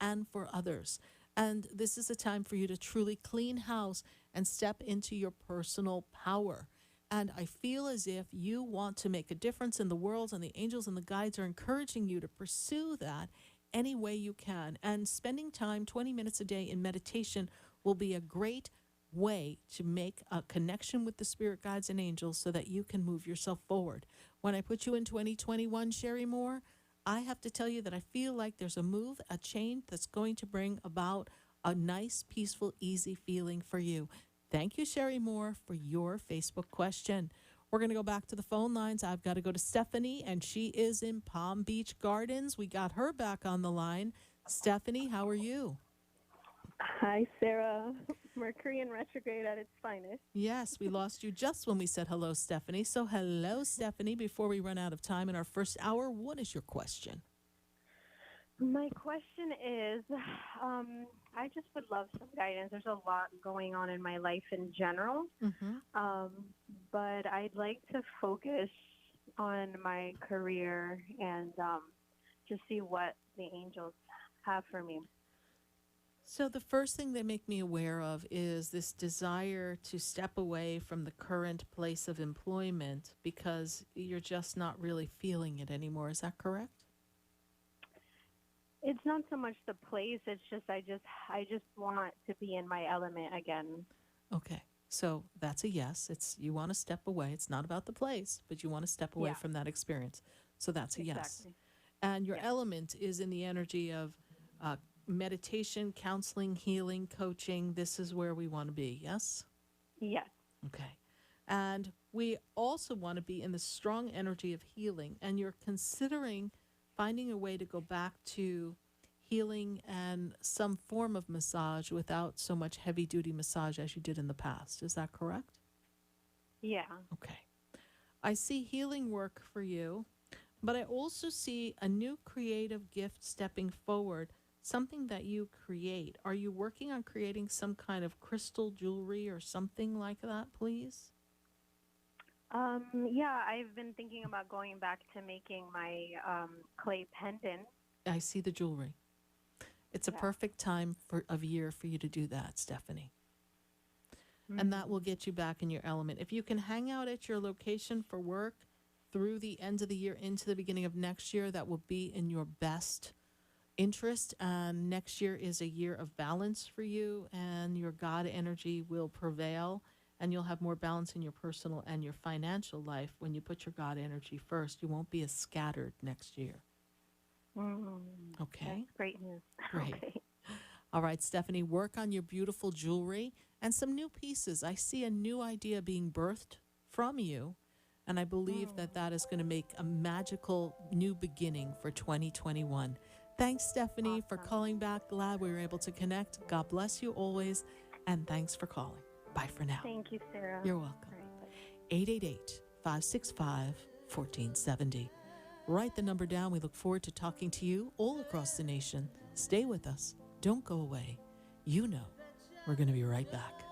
and for others. And this is a time for you to truly clean house and step into your personal power. And I feel as if you want to make a difference in the world, and the angels and the guides are encouraging you to pursue that any way you can. And spending time, 20 minutes a day in meditation, will be a great way to make a connection with the spirit guides and angels so that you can move yourself forward. When I put you in 2021, Sherry Moore, I have to tell you that I feel like there's a move, a change that's going to bring about a nice, peaceful, easy feeling for you. Thank you, Sherry Moore, for your Facebook question. We're going to go back to the phone lines. I've got to go to Stephanie, and she is in Palm Beach Gardens. We got her back on the line. Stephanie, how are you? Hi, Sarah. Mercury in retrograde at its finest. Yes, we lost you just when we said hello, Stephanie. So hello, Stephanie. Before we run out of time in our first hour, what is your question? My question is, I just would love some guidance. There's a lot going on in my life in general, but I'd like to focus on my career and just see what the angels have for me. So the first thing they make me aware of is this desire to step away from the current place of employment because you're just not really feeling it anymore. Is that correct? It's not so much the place. It's just I just want to be in my element again. Okay. So that's a yes. It's you want to step away. It's not about the place, but you want to step away from that experience. So that's a yes. And your element is in the energy of meditation, counseling, healing, coaching. This is where we want to be, yes? Yes. Okay. And we also want to be in the strong energy of healing. And you're considering finding a way to go back to healing and some form of massage without so much heavy-duty massage as you did in the past. Is that correct? Yeah. Okay. I see healing work for you, but I also see a new creative gift stepping forward, something that you create. Are you working on creating some kind of crystal jewelry or something like that, please? Yeah, I've been thinking about going back to making my clay pendant. I see the jewelry. It's a perfect time of year for you to do that, Stephanie. And that will get you back in your element. If you can hang out at your location for work through the end of the year into the beginning of next year, that will be in your best interest. And next year is a year of balance for you, and your God energy will prevail, and you'll have more balance in your personal and your financial life when you put your God energy first. You won't be as scattered next year. Okay. That's great news. Great. Okay. All right, Stephanie, work on your beautiful jewelry and some new pieces. I see a new idea being birthed from you, and I believe that is going to make a magical new beginning for 2021. Thanks, Stephanie, for calling back. Glad we were able to connect. God bless you always, and thanks for calling. Bye for now. Thank you, Sarah. You're welcome. 888-565-1470. Write the number down. We look forward to talking to you all across the nation. Stay with us. Don't go away. You know we're going to be right back.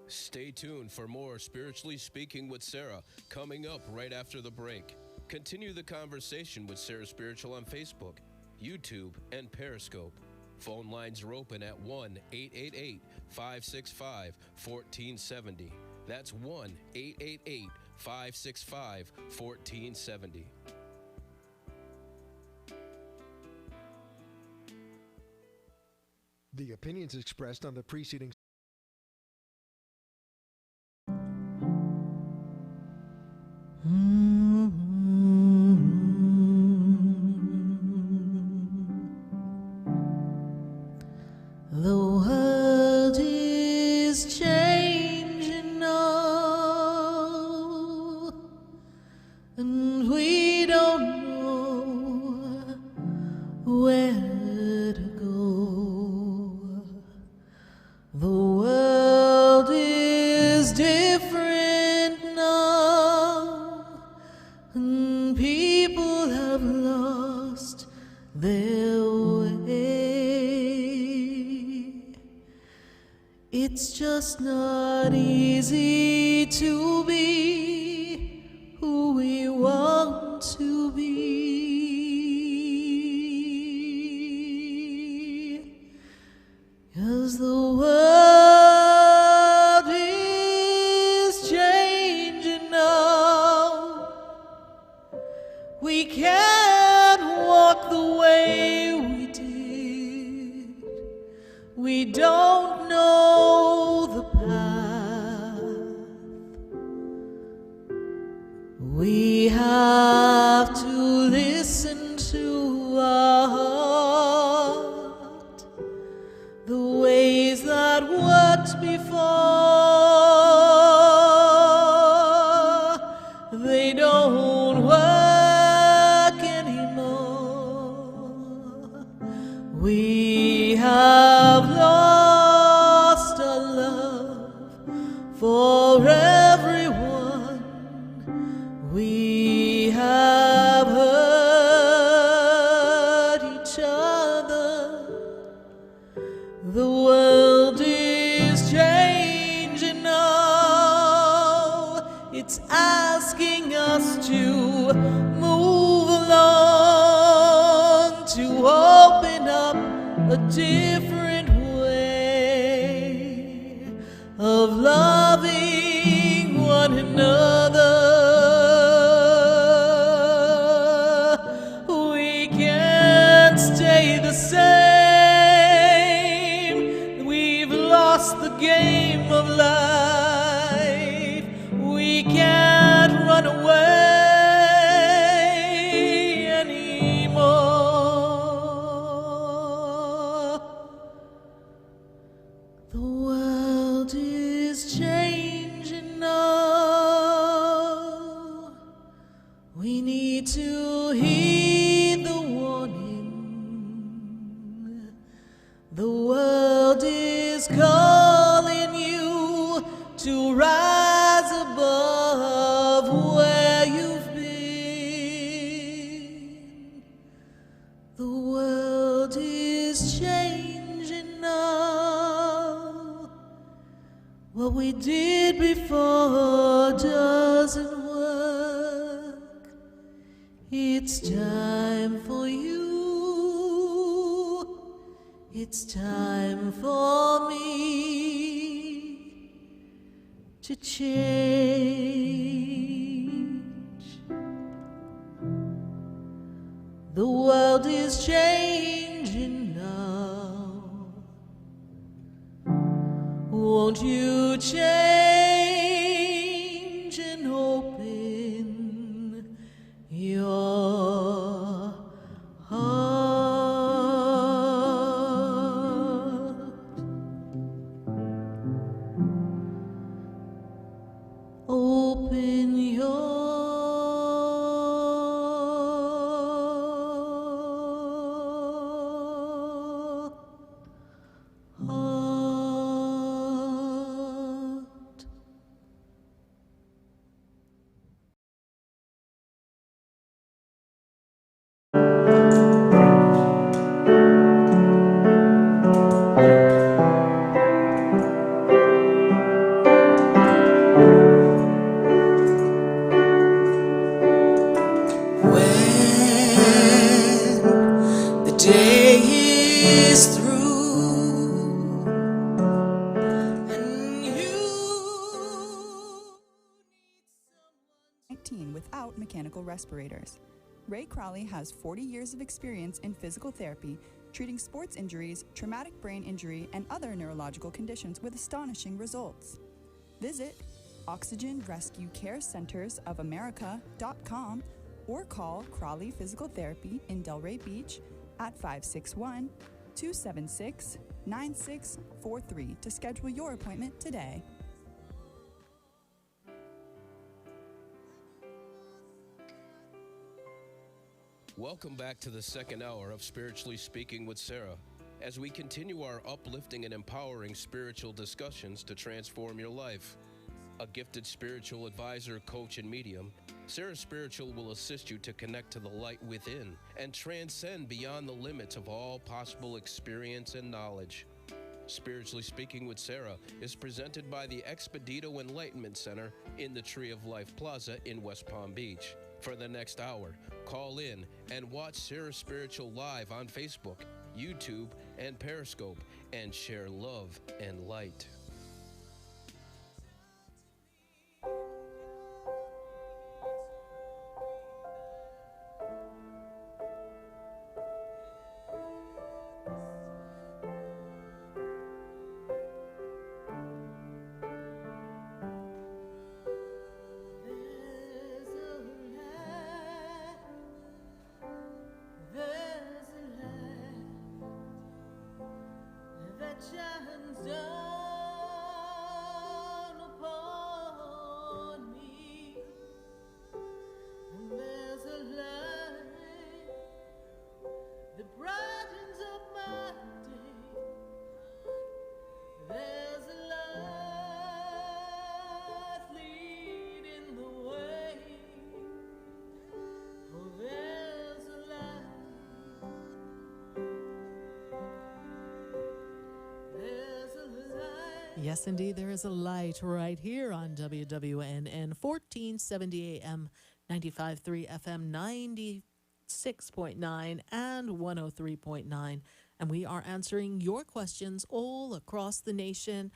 Stay tuned for more Spiritually Speaking with Sarah coming up right after the break. Continue the conversation with Sarah Spiritual on Facebook, YouTube, and Periscope. Phone lines are open at 1-888-565-1470. That's 1-888-565-1470. The opinions expressed on the preceding The world is changing now, and we don't know where to go. The world is different now, and people have lost their way. It's just not easy to be who we want to be. 'Cause the world is changing now. We can't walk the way we did. We don't know the path. We have to listen to our heart. The ways that worked before, they don't work anymore. We have lost our love for everyone. We have hurt each other. The world is changing now. It's asking us to move along, to open up a different way of loving one another. We can't stay the same. We've lost the game of life. We can't run away anymore. The world is changing now. We need to heed the warning. The world is calling you to rise above where you've been. The world is changing now. What we did before doesn't work. It's time for you. It's time for me to change. The world is changing now. Won't you change and open your heart? Open your heart. When the day is through and you 19 without mechanical respirators. Ray Crowley has 40 years of experience in physical therapy, treating sports injuries, traumatic brain injury, and other neurological conditions with astonishing results. Visit Oxygen Rescue Care Centers of America.com or call Crowley Physical Therapy in Delray Beach at 561 276 9643 to schedule your appointment today. Welcome back to the second hour of Spiritually Speaking with Sarah, as we continue our uplifting and empowering spiritual discussions to transform your life. A gifted spiritual advisor, coach, and medium, Sarah Spiritual will assist you to connect to the light within and transcend beyond the limits of all possible experience and knowledge. Spiritually Speaking with Sarah is presented by the Expedito Enlightenment Center in the Tree of Life Plaza in West Palm Beach. For the next hour, call in and watch Sarah Spiritual live on Facebook, YouTube, and Periscope, and share love and light. Shines down upon me, and there's a light that brightens up my day. There's a light leading the way. Oh, there's a light. Yes, indeed, there is a light right here on WWNN 1470 AM, 95.3 FM, 96.9 and 103.9. And we are answering your questions all across the nation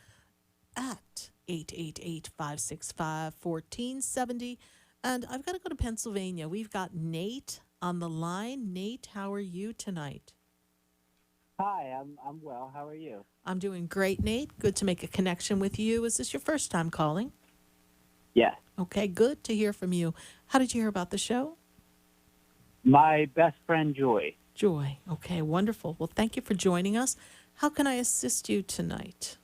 at 888-565-1470. And I've got to go to Pennsylvania. We've got Nate on the line. Nate, how are you tonight? Hi, I'm well. How are you? I'm doing great, Nate. Good to make a connection with you. Is this your first time calling? Yes. Okay, good to hear from you. How did you hear about the show? My best friend, Joy. Joy. Okay, wonderful. Well, thank you for joining us. How can I assist you tonight?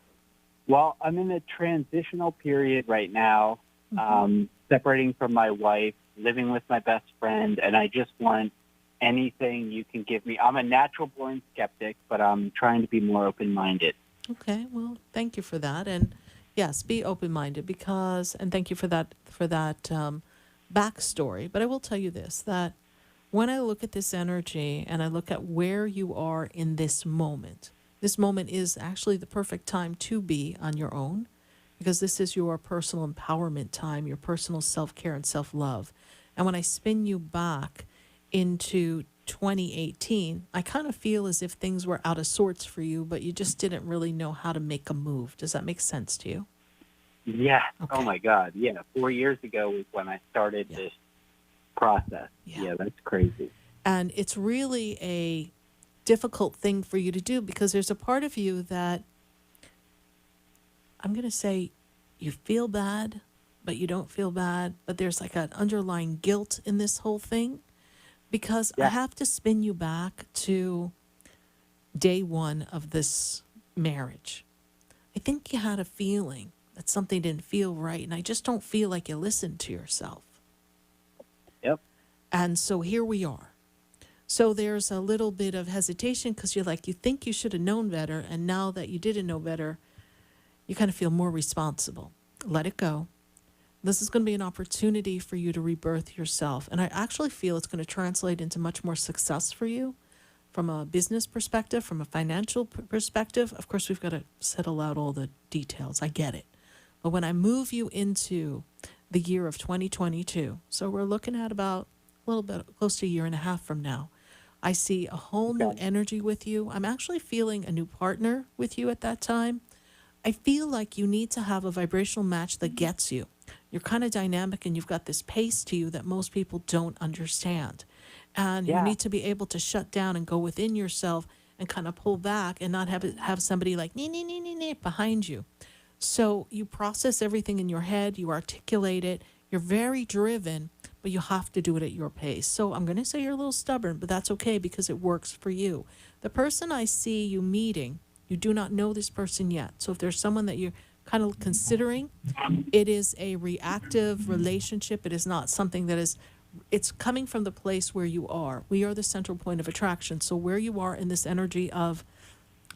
Well, I'm in a transitional period right now, separating from my wife, living with my best friend, and I just want anything you can give me. I'm a natural-born skeptic, but I'm trying to be more open-minded. Okay, well, thank you for that. And yes, be open-minded and thank you for that backstory. But I will tell you this, that when I look at this energy and I look at where you are in this moment is actually the perfect time to be on your own, because this is your personal empowerment time, your personal self-care and self-love. And when I spin you back into 2018, I kind of feel as if things were out of sorts for you, but you just didn't really know how to make a move. Does that make sense to you? Yeah. Okay. Oh, my God. Yeah. 4 years ago was when I started this process. Yeah, that's crazy. And it's really a difficult thing for you to do, because there's a part of you that, I'm going to say, you feel bad, but you don't feel bad, but there's like an underlying guilt in this whole thing. Because I have to spin you back to day one of this marriage. I think you had a feeling that something didn't feel right, and I just don't feel like you listened to yourself. Yep. And so here we are. So there's a little bit of hesitation because you think you should have known better, and now that you didn't know better, you kind of feel more responsible. Let it go. This is going to be an opportunity for you to rebirth yourself. And I actually feel it's going to translate into much more success for you from a business perspective, from a financial perspective. Of course, we've got to settle out all the details. I get it. But when I move you into the year of 2022, so we're looking at about a little bit close to a year and a half from now, I see a whole new energy with you. I'm actually feeling a new partner with you at that time. I feel like you need to have a vibrational match that gets you. You're kind of dynamic and you've got this pace to you that most people don't understand. And you need to be able to shut down and go within yourself and kind of pull back and not have somebody like nee behind you. So you process everything in your head, you articulate it, you're very driven, but you have to do it at your pace. So I'm going to say you're a little stubborn, but that's okay because it works for you. The person I see you meeting, you do not know this person yet. So if there's someone that you're kind of considering, it is a reactive relationship. It is not something that is, it's coming from the place where you are. We are the central point of attraction. So where you are in this energy of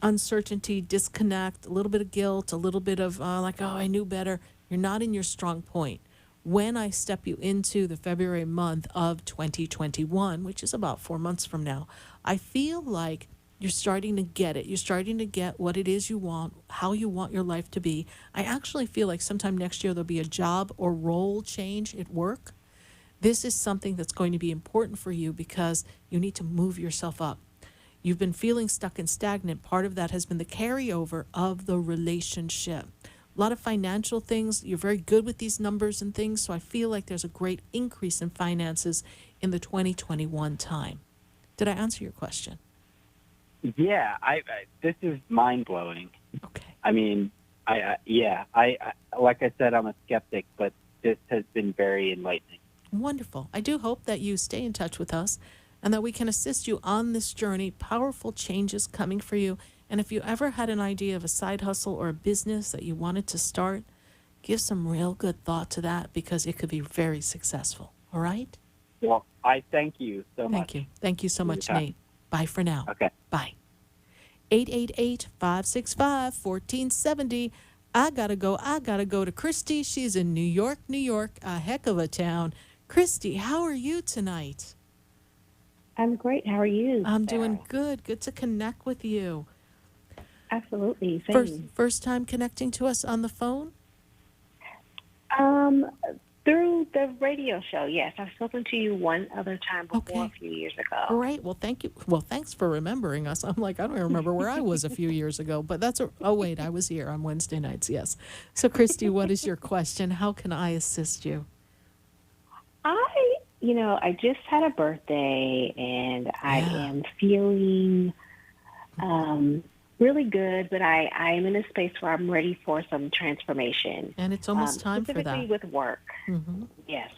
uncertainty, disconnect, a little bit of guilt, a little bit of like, oh, I knew better. You're not in your strong point. When I step you into the February month of 2021, which is about 4 months from now, I feel like you're starting to get it. You're starting to get what it is you want, how you want your life to be. I actually feel like sometime next year there'll be a job or role change at work. This is something that's going to be important for you because you need to move yourself up. You've been feeling stuck and stagnant. Part of that has been the carryover of the relationship. A lot of financial things. You're very good with these numbers and things, so I feel like there's a great increase in finances in the 2021 time. Did I answer your question? Yeah, I this is mind blowing. Okay. I mean, I like I said, I'm a skeptic, but this has been very enlightening. Wonderful. I do hope that you stay in touch with us and that we can assist you on this journey. Powerful changes coming for you. And if you ever had an idea of a side hustle or a business that you wanted to start, give some real good thought to that because it could be very successful. All right? Well, I thank you so much. Thank you. Thank you so much, Nate. Bye for now. Okay. Bye. 888-565-1470. I gotta go to Christy. She's in New York, a heck of a town. Christy, how are you tonight? I'm great. How are you? I'm doing good. Good to connect with you. Absolutely. First time connecting to us on the phone? Through the radio show, yes. I've spoken to you one other time before a few years ago. Great. Well, thank you. Well, thanks for remembering us. I'm like, I don't even remember where I was a few years ago, but oh, wait, I was here on Wednesday nights, yes. So, Christy, what is your question? How can I assist you? I just had a birthday, and I am feeling really good, but I'm in a space where I'm ready for some transformation. And it's almost time for that. Specifically with work. Mm-hmm. Yes.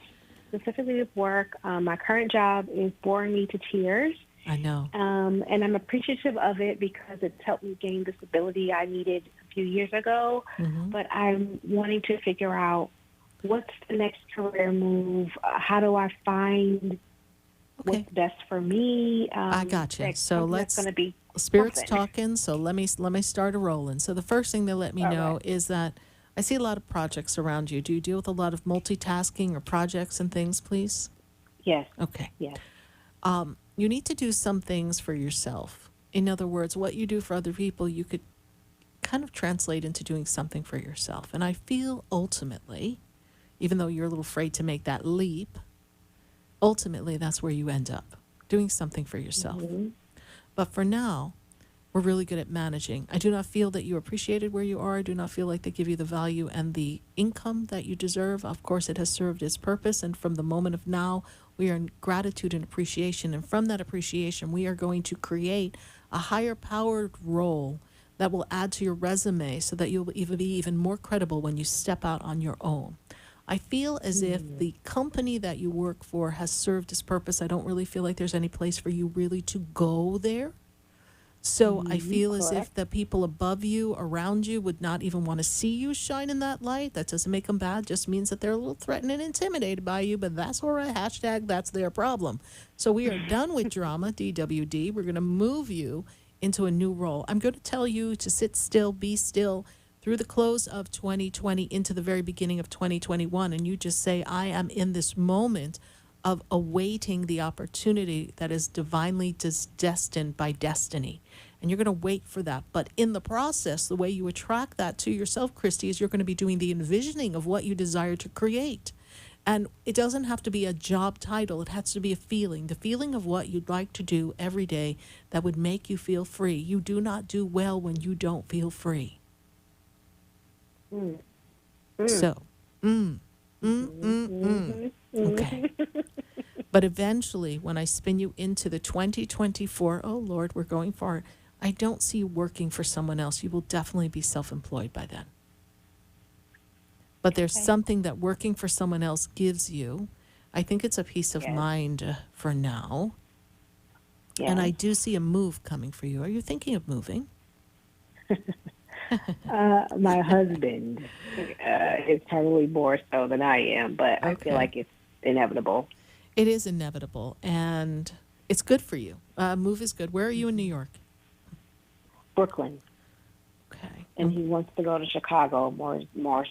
Specifically with work. My current job is boring me to tears. I know. And I'm appreciative of it because it's helped me gain the stability I needed a few years ago. Mm-hmm. But I'm wanting to figure out what's the next career move? How do I find what's best for me? I got you. So let's going to be Spirit's something. talking, so let me start a rolling. So the first thing they let me know is that I see a lot of projects around you. Do you deal with a lot of multitasking or projects and things, please? Yes. Okay. Yes. You need to do some things for yourself. In other words, what you do for other people, you could kind of translate into doing something for yourself. And I feel ultimately, even though you're a little afraid to make that leap, ultimately that's where you end up, doing something for yourself. Mm-hmm. But for now, we're really good at managing. I do not feel that you're appreciated where you are. I do not feel like they give you the value and the income that you deserve. Of course, it has served its purpose. And from the moment of now, we are in gratitude and appreciation. And from that appreciation, we are going to create a higher powered role that will add to your resume so that you'll be even more credible when you step out on your own. I feel as if the company that you work for has served its purpose. I don't really feel like there's any place for you really to go there. So I feel as if the people above you, around you, would not even want to see you shine in that light. That doesn't make them bad. Just means that they're a little threatened and intimidated by you. But that's all right. Hashtag that's their problem. So we are done with drama, DWD. We're going to move you into a new role. I'm going to tell you to sit still, be still, through the close of 2020 into the very beginning of 2021. And you just say, I am in this moment of awaiting the opportunity that is divinely destined by destiny. And you're going to wait for that. But in the process, the way you attract that to yourself, Christy, is you're going to be doing the envisioning of what you desire to create. And it doesn't have to be a job title. It has to be a feeling, the feeling of what you'd like to do every day that would make you feel free. You do not do well when you don't feel free. So, okay. But eventually, when I spin you into the 2024, oh Lord, we're going far. I don't see you working for someone else. You will definitely be self-employed by then. But there's something that working for someone else gives you. I think it's a peace of mind for now. Yes. And I do see a move coming for you. Are you thinking of moving? My husband is probably more so than I am, but I feel like it's inevitable. It is inevitable, and it's good for you. Move is good. Where are you in New York? Brooklyn. Okay. And he wants to go to Chicago more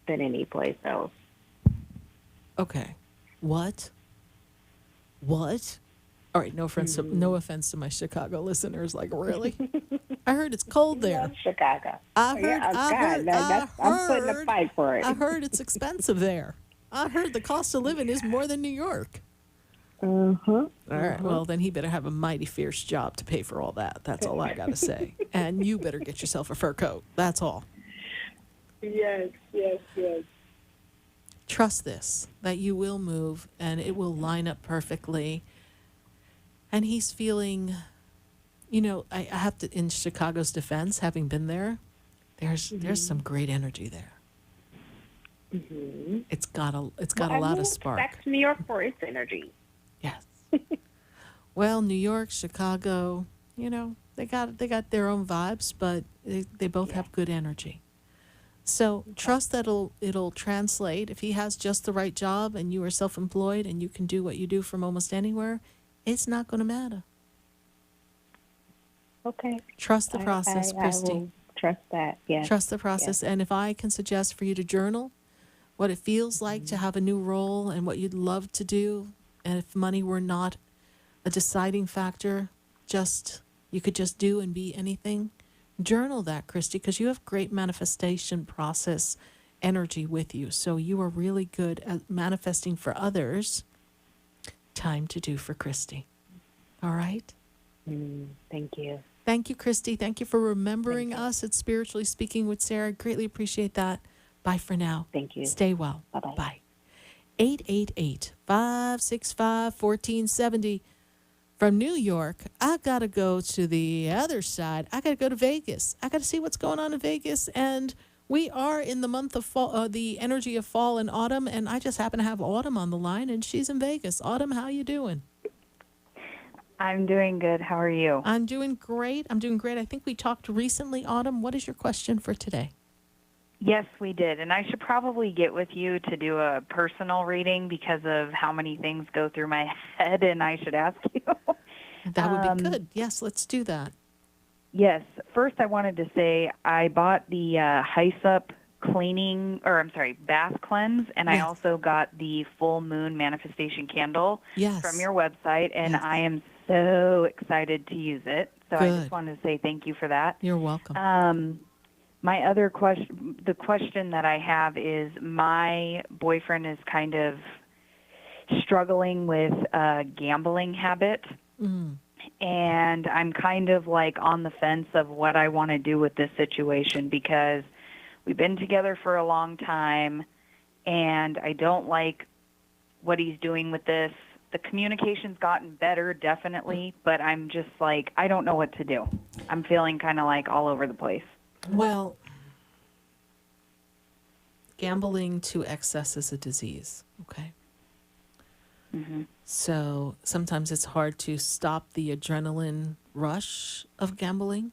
than any place else. Okay. What? All right, no offense to my Chicago listeners. Like, really? I heard it's cold there. Love Chicago. I heard. I'm putting a fight for it. I heard it's expensive there. I heard the cost of living is more than New York. All right. Well, then he better have a mighty fierce job to pay for all that. That's all I got to say. And you better get yourself a fur coat. That's all. Yes. Trust this, that you will move and it will line up perfectly. And he's feeling, I have to, in Chicago's defense, having been there, there's some great energy there. Mm-hmm. It's got a lot of spark. Back to New York for its energy. Yes. Well, New York, Chicago, they got their own vibes, but they both have good energy. So trust that it'll translate. If he has just the right job and you are self-employed and you can do what you do from almost anywhere, it's not going to matter. Okay. Trust the process, Christy. I will trust that, yes. Trust the process. Yes. And if I can suggest for you to journal what it feels like to have a new role and what you'd love to do, and if money were not a deciding factor, you could just do and be anything, journal that, Christy, because you have great manifestation process energy with you. So you are really good at manifesting for others. Time to do for Christy. All right? Thank you. Thank you, Christy. Thank you for remembering us at Spiritually Speaking with Sarah. Greatly appreciate that. Bye for now. Thank you. Stay well. Bye-bye. Bye. 888-565-1470. From New York, I got to go to the other side. I got to go to Vegas. I got to see what's going on in Vegas. And we are in the month of fall, the energy of fall and autumn. And I just happen to have Autumn on the line, and she's in Vegas. Autumn, how you doing? I'm doing good. How are you? I'm doing great. I think we talked recently, Autumn. What is your question for today? Yes, we did. And I should probably get with you to do a personal reading because of how many things go through my head, and I should ask you. That would be good. Yes, let's do that. Yes. First, I wanted to say I bought the Hysup bath cleanse, and I also got the full moon manifestation candle from your website, and I am so excited to use it. So I just wanted to say thank you for that. You're welcome. My other question, the question that I have is my boyfriend is kind of struggling with a gambling habit. And I'm kind of like on the fence of what I want to do with this situation because we've been together for a long time and I don't like what he's doing with this. The communication's gotten better, definitely, but I'm just like, I don't know what to do. I'm feeling kind of like all over the place. Well, gambling to excess is a disease, okay? So sometimes it's hard to stop the adrenaline rush of gambling.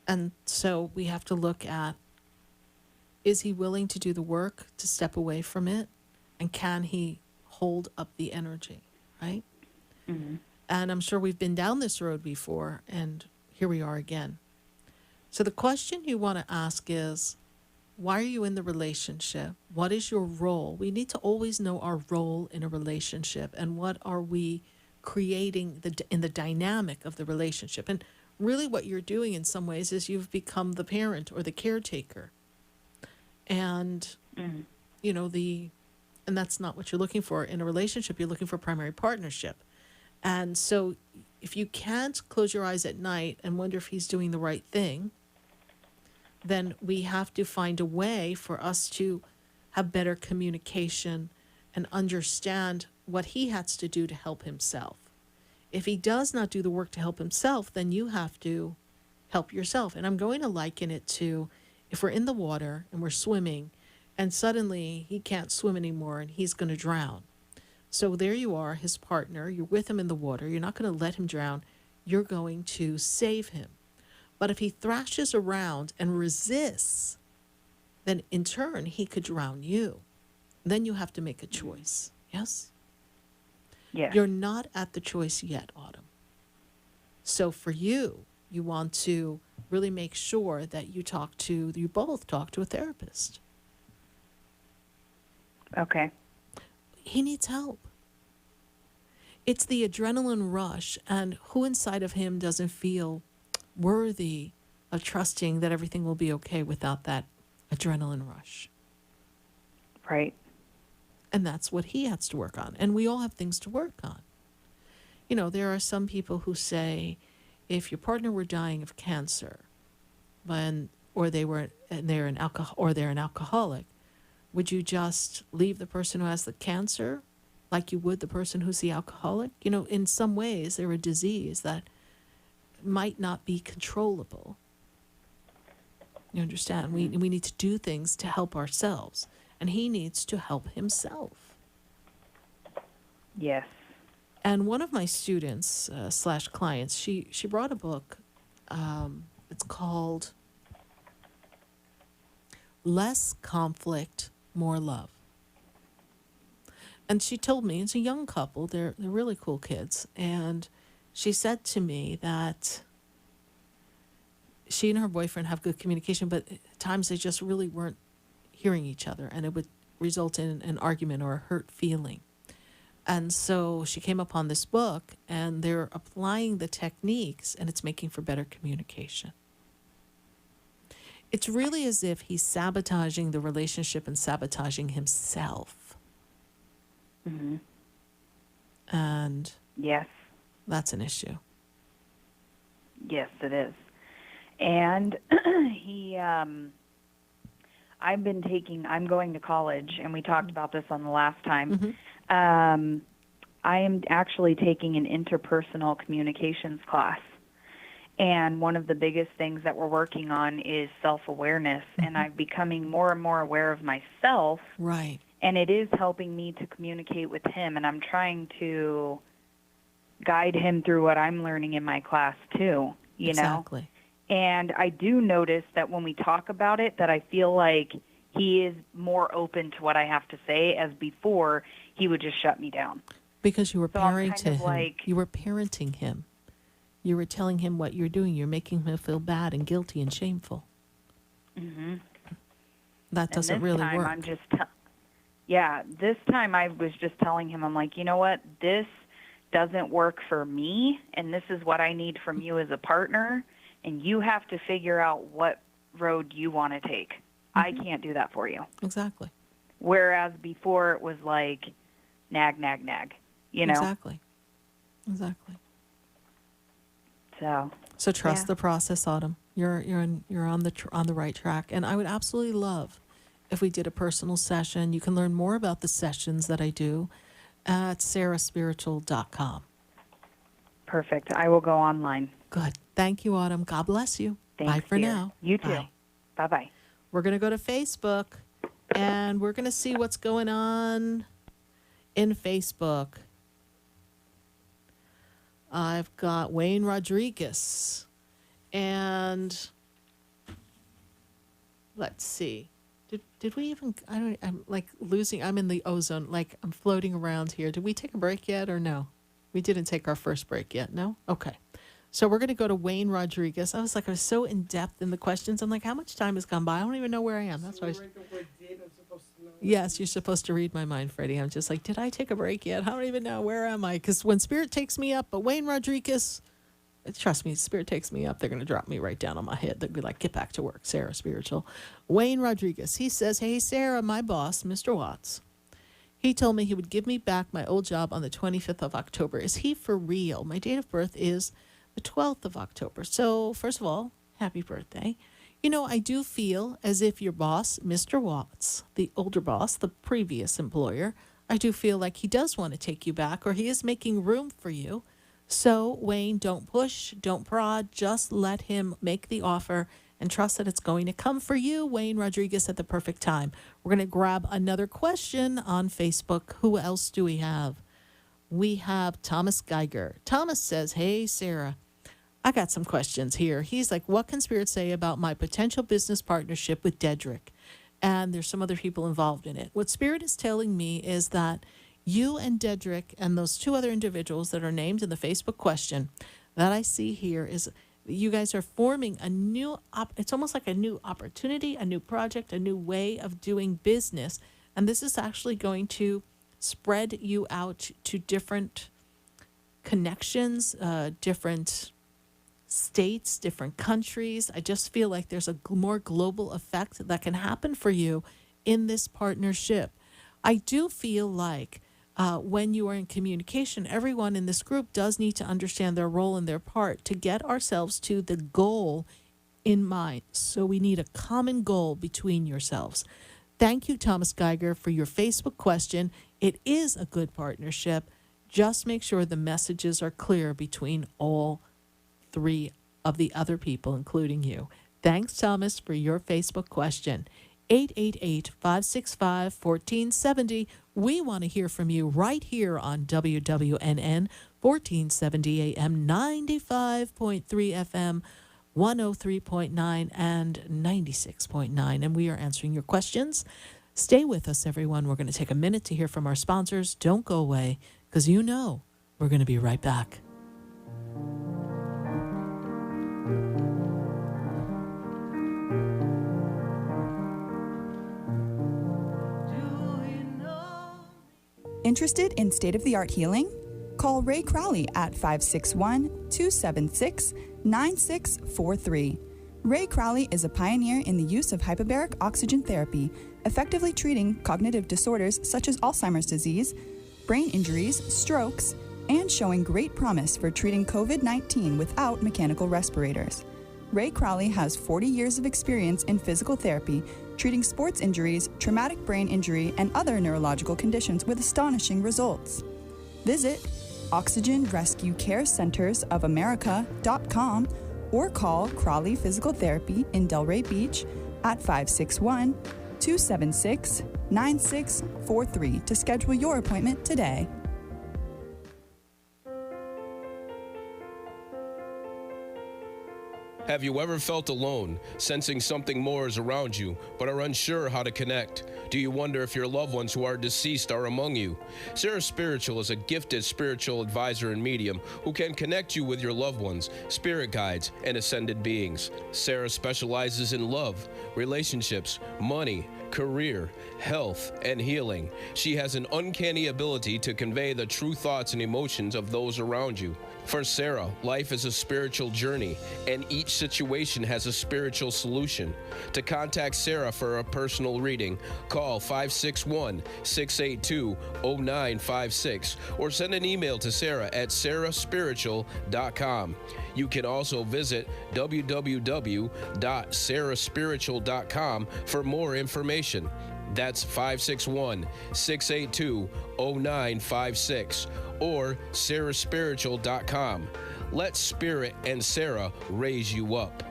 And so we have to look at, is he willing to do the work to step away from it? And can he hold up the energy, right? And I'm sure we've been down this road before, and here we are again. So the question you want to ask is, why are you in the relationship? What is your role? We need to always know our role in a relationship and what are we creating in the dynamic of the relationship. And really what you're doing in some ways is you've become the parent or the caretaker. And, and that's not what you're looking for in a relationship. You're looking for primary partnership. And so if you can't close your eyes at night and wonder if he's doing the right thing, then we have to find a way for us to have better communication and understand what he has to do to help himself. If he does not do the work to help himself, then you have to help yourself. And I'm going to liken it to if we're in the water and we're swimming And suddenly he can't swim anymore and he's going to drown. So there you are, his partner. You're with him in the water. You're not going to let him drown. You're going to save him. But if he thrashes around and resists, then in turn he could drown you. Then you have to make a choice. Yes? Yes. You're not at the choice yet, Autumn. So for you, you want to really make sure that you both talk to a therapist. Okay. He needs help. It's the adrenaline rush, and who inside of him doesn't feel worthy of trusting that everything will be okay without that adrenaline rush? Right. And that's what he has to work on. And we all have things to work on. You know, there are some people who say, if your partner were dying of cancer, or they're an alcoholic, would you just leave the person who has the cancer like you would the person who's the alcoholic? You know, in some ways, they're a disease that might not be controllable. You understand? We need to do things to help ourselves, and he needs to help himself. Yes. And one of my students / clients, she brought a book. It's called Less Conflict, More Love. And she told me, it's a young couple, they're really cool kids, and she said to me that she and her boyfriend have good communication, but at times they just really weren't hearing each other, and it would result in an argument or a hurt feeling. And so she came upon this book, and they're applying the techniques, and it's making for better communication. It's really as if he's sabotaging the relationship and sabotaging himself. Mm-hmm. And yes, that's an issue. Yes, it is. And I'm going to college, and we talked about this on the last time. Mm-hmm. I am actually taking an interpersonal communications class. And one of the biggest things that we're working on is self-awareness. Mm-hmm. And I'm becoming more and more aware of myself. Right. And it is helping me to communicate with him. And I'm trying to guide him through what I'm learning in my class, too. You know? Exactly. And I do notice that when we talk about it, that I feel like he is more open to what I have to say, as before he would just shut me down. Because you were parenting him. You were parenting him. You were telling him what you're doing. You're making him feel bad and guilty and shameful. Mm-hmm. That doesn't really work. I'm just this time I was just telling him, I'm like, you know what? This doesn't work for me, and this is what I need from you as a partner, and you have to figure out what road you want to take. Mm-hmm. I can't do that for you. Exactly. Whereas before it was like nag, nag, nag, you know? Exactly. So trust the process, Autumn. You're on the right track, and I would absolutely love if we did a personal session. You can learn more about the sessions that I do at sarahspiritual.com. Perfect. I will go online. Good. Thank you, Autumn. God bless you. Thanks, bye for dear. now. You too. Bye. Bye-bye. We're going to go to Facebook, and we're going to see what's going on in Facebook. I've got Wayne Rodriguez, and let's see. Did we even, I'm like losing, I'm in the ozone, like I'm floating around here. Did we take a break yet or no? We didn't take our first break yet, no? Okay. So we're going to go to Wayne Rodriguez. I was so in-depth in the questions. I'm like, how much time has gone by? I don't even know where I am. That's why. Yes, you're supposed to read my mind, Freddie. I'm just like, did I take a break yet? I don't even know. Where am I? Because when Spirit takes me up, but Wayne Rodriguez, trust me, Spirit takes me up, they're going to drop me right down on my head. They'll be like, get back to work, Sarah Spiritual. Wayne Rodriguez, he says, hey, Sarah, my boss, Mr. Watts, he told me he would give me back my old job on the 25th of October. Is he for real? My date of birth is the 12th of October. So, first of all, happy birthday. You know, I do feel as if your boss, Mr. Watts, the older boss, the previous employer, I do feel like he does want to take you back, or he is making room for you. So, Wayne, don't push, don't prod, just let him make the offer and trust that it's going to come for you, Wayne Rodriguez, at the perfect time. We're going to grab another question on Facebook. Who else do we have? We have Thomas Geiger. Thomas says, hey, Sarah, I got some questions here. He's like, what can Spirit say about my potential business partnership with Dedrick? And there's some other people involved in it. What Spirit is telling me is that you and Dedrick and those two other individuals that are named in the Facebook question that I see here is you guys are forming a new, it's almost like a new opportunity, a new project, a new way of doing business. And this is actually going to spread you out to different connections, different states, different countries. I just feel like there's a more global effect that can happen for you in this partnership. I do feel like when you are in communication, everyone in this group does need to understand their role and their part to get ourselves to the goal in mind. So we need a common goal between yourselves. Thank you, Thomas Geiger, for your Facebook question. It is a good partnership. Just make sure the messages are clear between all three of the other people, including you. Thanks, Thomas, for your Facebook question. 888-565-1470. We want to hear from you right here on WWNN 1470 AM, 95.3 FM, 103.9 and 96.9. And we are answering your questions. Stay with us, everyone. We're going to take a minute to hear from our sponsors. Don't go away, because you know we're going to be right back. Interested in state-of-the-art healing? Call Ray Crowley at 561-276-9643. Ray Crowley is a pioneer in the use of hyperbaric oxygen therapy, effectively treating cognitive disorders such as Alzheimer's disease, brain injuries, strokes, and showing great promise for treating COVID-19 without mechanical respirators. Ray Crowley has 40 years of experience in physical therapy, treating sports injuries, traumatic brain injury, and other neurological conditions with astonishing results. Visit OxygenRescueCareCentersOfAmerica.com or call Crowley Physical Therapy in Delray Beach at 561-276-9643 to schedule your appointment today. Have you ever felt alone, sensing something more is around you, but are unsure how to connect? Do you wonder if your loved ones who are deceased are among you? Sarah Spiritual is a gifted spiritual advisor and medium who can connect you with your loved ones, spirit guides, and ascended beings. Sarah specializes in love, relationships, money, career, health, and healing. She has an uncanny ability to convey the true thoughts and emotions of those around you. For Sarah, life is a spiritual journey, and each situation has a spiritual solution. To contact Sarah for a personal reading, call 561-682-0956 or send an email to Sarah at sarahspiritual.com. You can also visit www.sarahspiritual.com for more information. That's 561-682-0956 or sarahspiritual.com. Let Spirit and Sarah raise you up.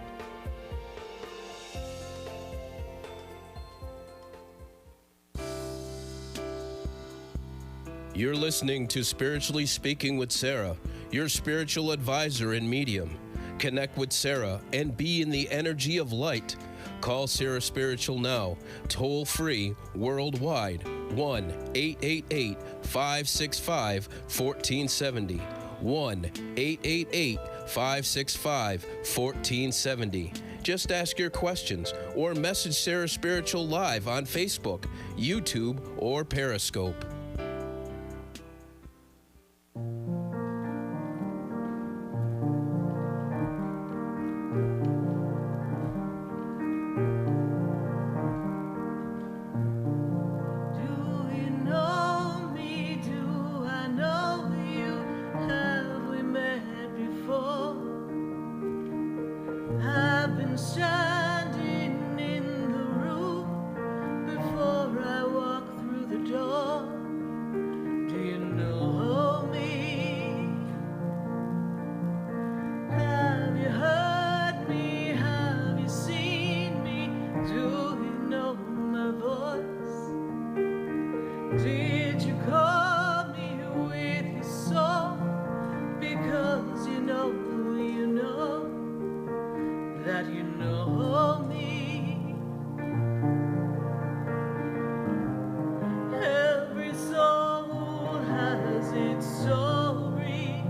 You're listening to Spiritually Speaking with Sarah, your spiritual advisor and medium. Connect with Sarah and be in the energy of light. Call Sarah Spiritual now, toll free, worldwide, 1-888-565-1470. 1-888-565-1470. Just ask your questions or message Sarah Spiritual live on Facebook, YouTube, or Periscope. Standing in the room before I walk through the door. Did you call me with your song? Because you know that you know me. Every soul has its story,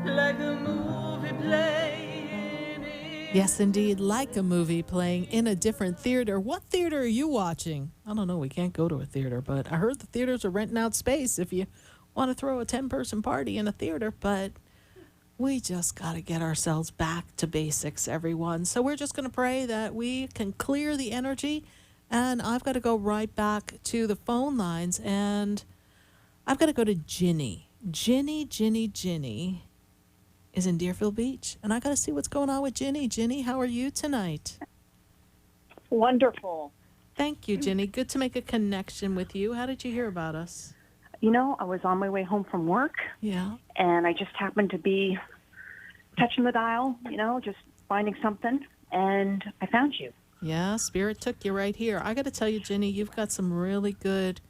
like a movie playing. Yes, indeed, like a movie playing in a different theater. What theater are you watching? I don't know. We can't go to a theater, but I heard the theaters are renting out space if you want to throw a 10-person party in a theater. But we just got to get ourselves back to basics, everyone. So we're just going to pray that we can clear the energy. And I've got to go right back to the phone lines. And I've got to go to Ginny. Ginny is in Deerfield Beach. And I got to see what's going on with Ginny. Ginny, how are you tonight? Wonderful. Thank you, Ginny. Good to make a connection with you. How did you hear about us? You know, I was on my way home from work. Yeah. And I just happened to be touching the dial, just finding something. And I found you. Yeah, Spirit took you right here. I got to tell you, Ginny, you've got some really good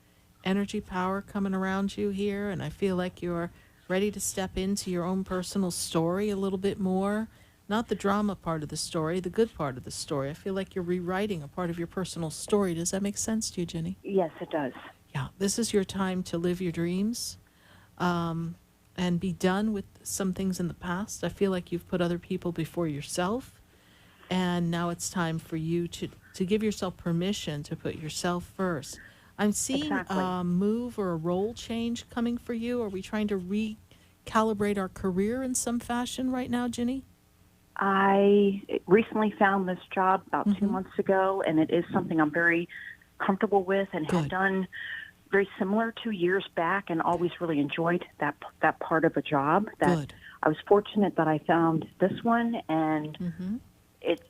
energy power coming around you here. And I feel like you're ready to step into your own personal story a little bit more. Not the drama part of the story, the good part of the story. I feel like you're rewriting a part of your personal story. Does that make sense to you, Ginny? Yes, it does. Yeah, this is your time to live your dreams and be done with some things in the past. I feel like you've put other people before yourself, and now it's time for you to give yourself permission to put yourself first. I'm seeing a move or a role change coming for you. Are we trying to recalibrate our career in some fashion right now, Ginny? I recently found this job about 2 months ago, and it is something I'm very comfortable with and have done very similar to years back, and always really enjoyed that part of a job. That I was fortunate that I found this one, and it's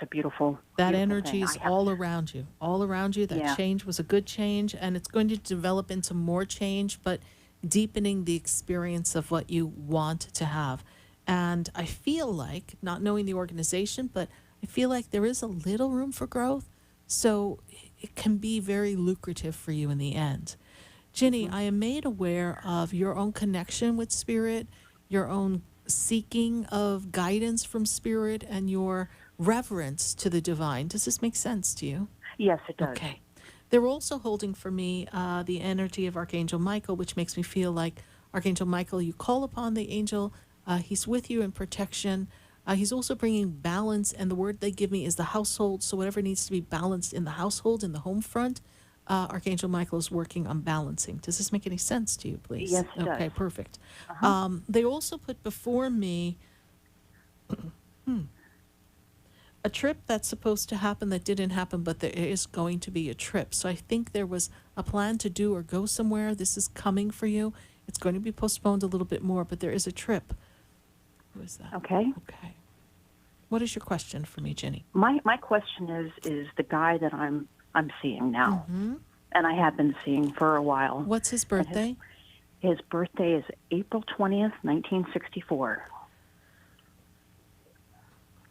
a beautiful. That beautiful energy thing. is all around you, all around you. That change was a good change, and it's going to develop into more change, but deepening the experience of what you want to have. And I feel like, not knowing the organization, but I feel like there is a little room for growth. So it can be very lucrative for you in the end. Ginny, I am made aware of your own connection with Spirit, your own seeking of guidance from Spirit, and your reverence to the divine. Does this make sense to you? Yes, it does. Okay. They're also holding for me the energy of Archangel Michael, which makes me feel like Archangel Michael, you call upon the angel, he's with you in protection. He's also bringing balance, and the word they give me is the household. So whatever needs to be balanced in the household, in the home front, Archangel Michael is working on balancing. Does this make any sense to you, please? Yes, it does. Okay, perfect. They also put before me a trip that's supposed to happen that didn't happen, but there is going to be a trip. So I think there was a plan to do or go somewhere. This is coming for you. It's going to be postponed a little bit more, but there is a trip. Who is that? Okay. Okay. What is your question for me, Ginny? My question is the guy that I'm seeing now, and I have been seeing for a while. What's his birthday? His birthday is April 20th, 1964.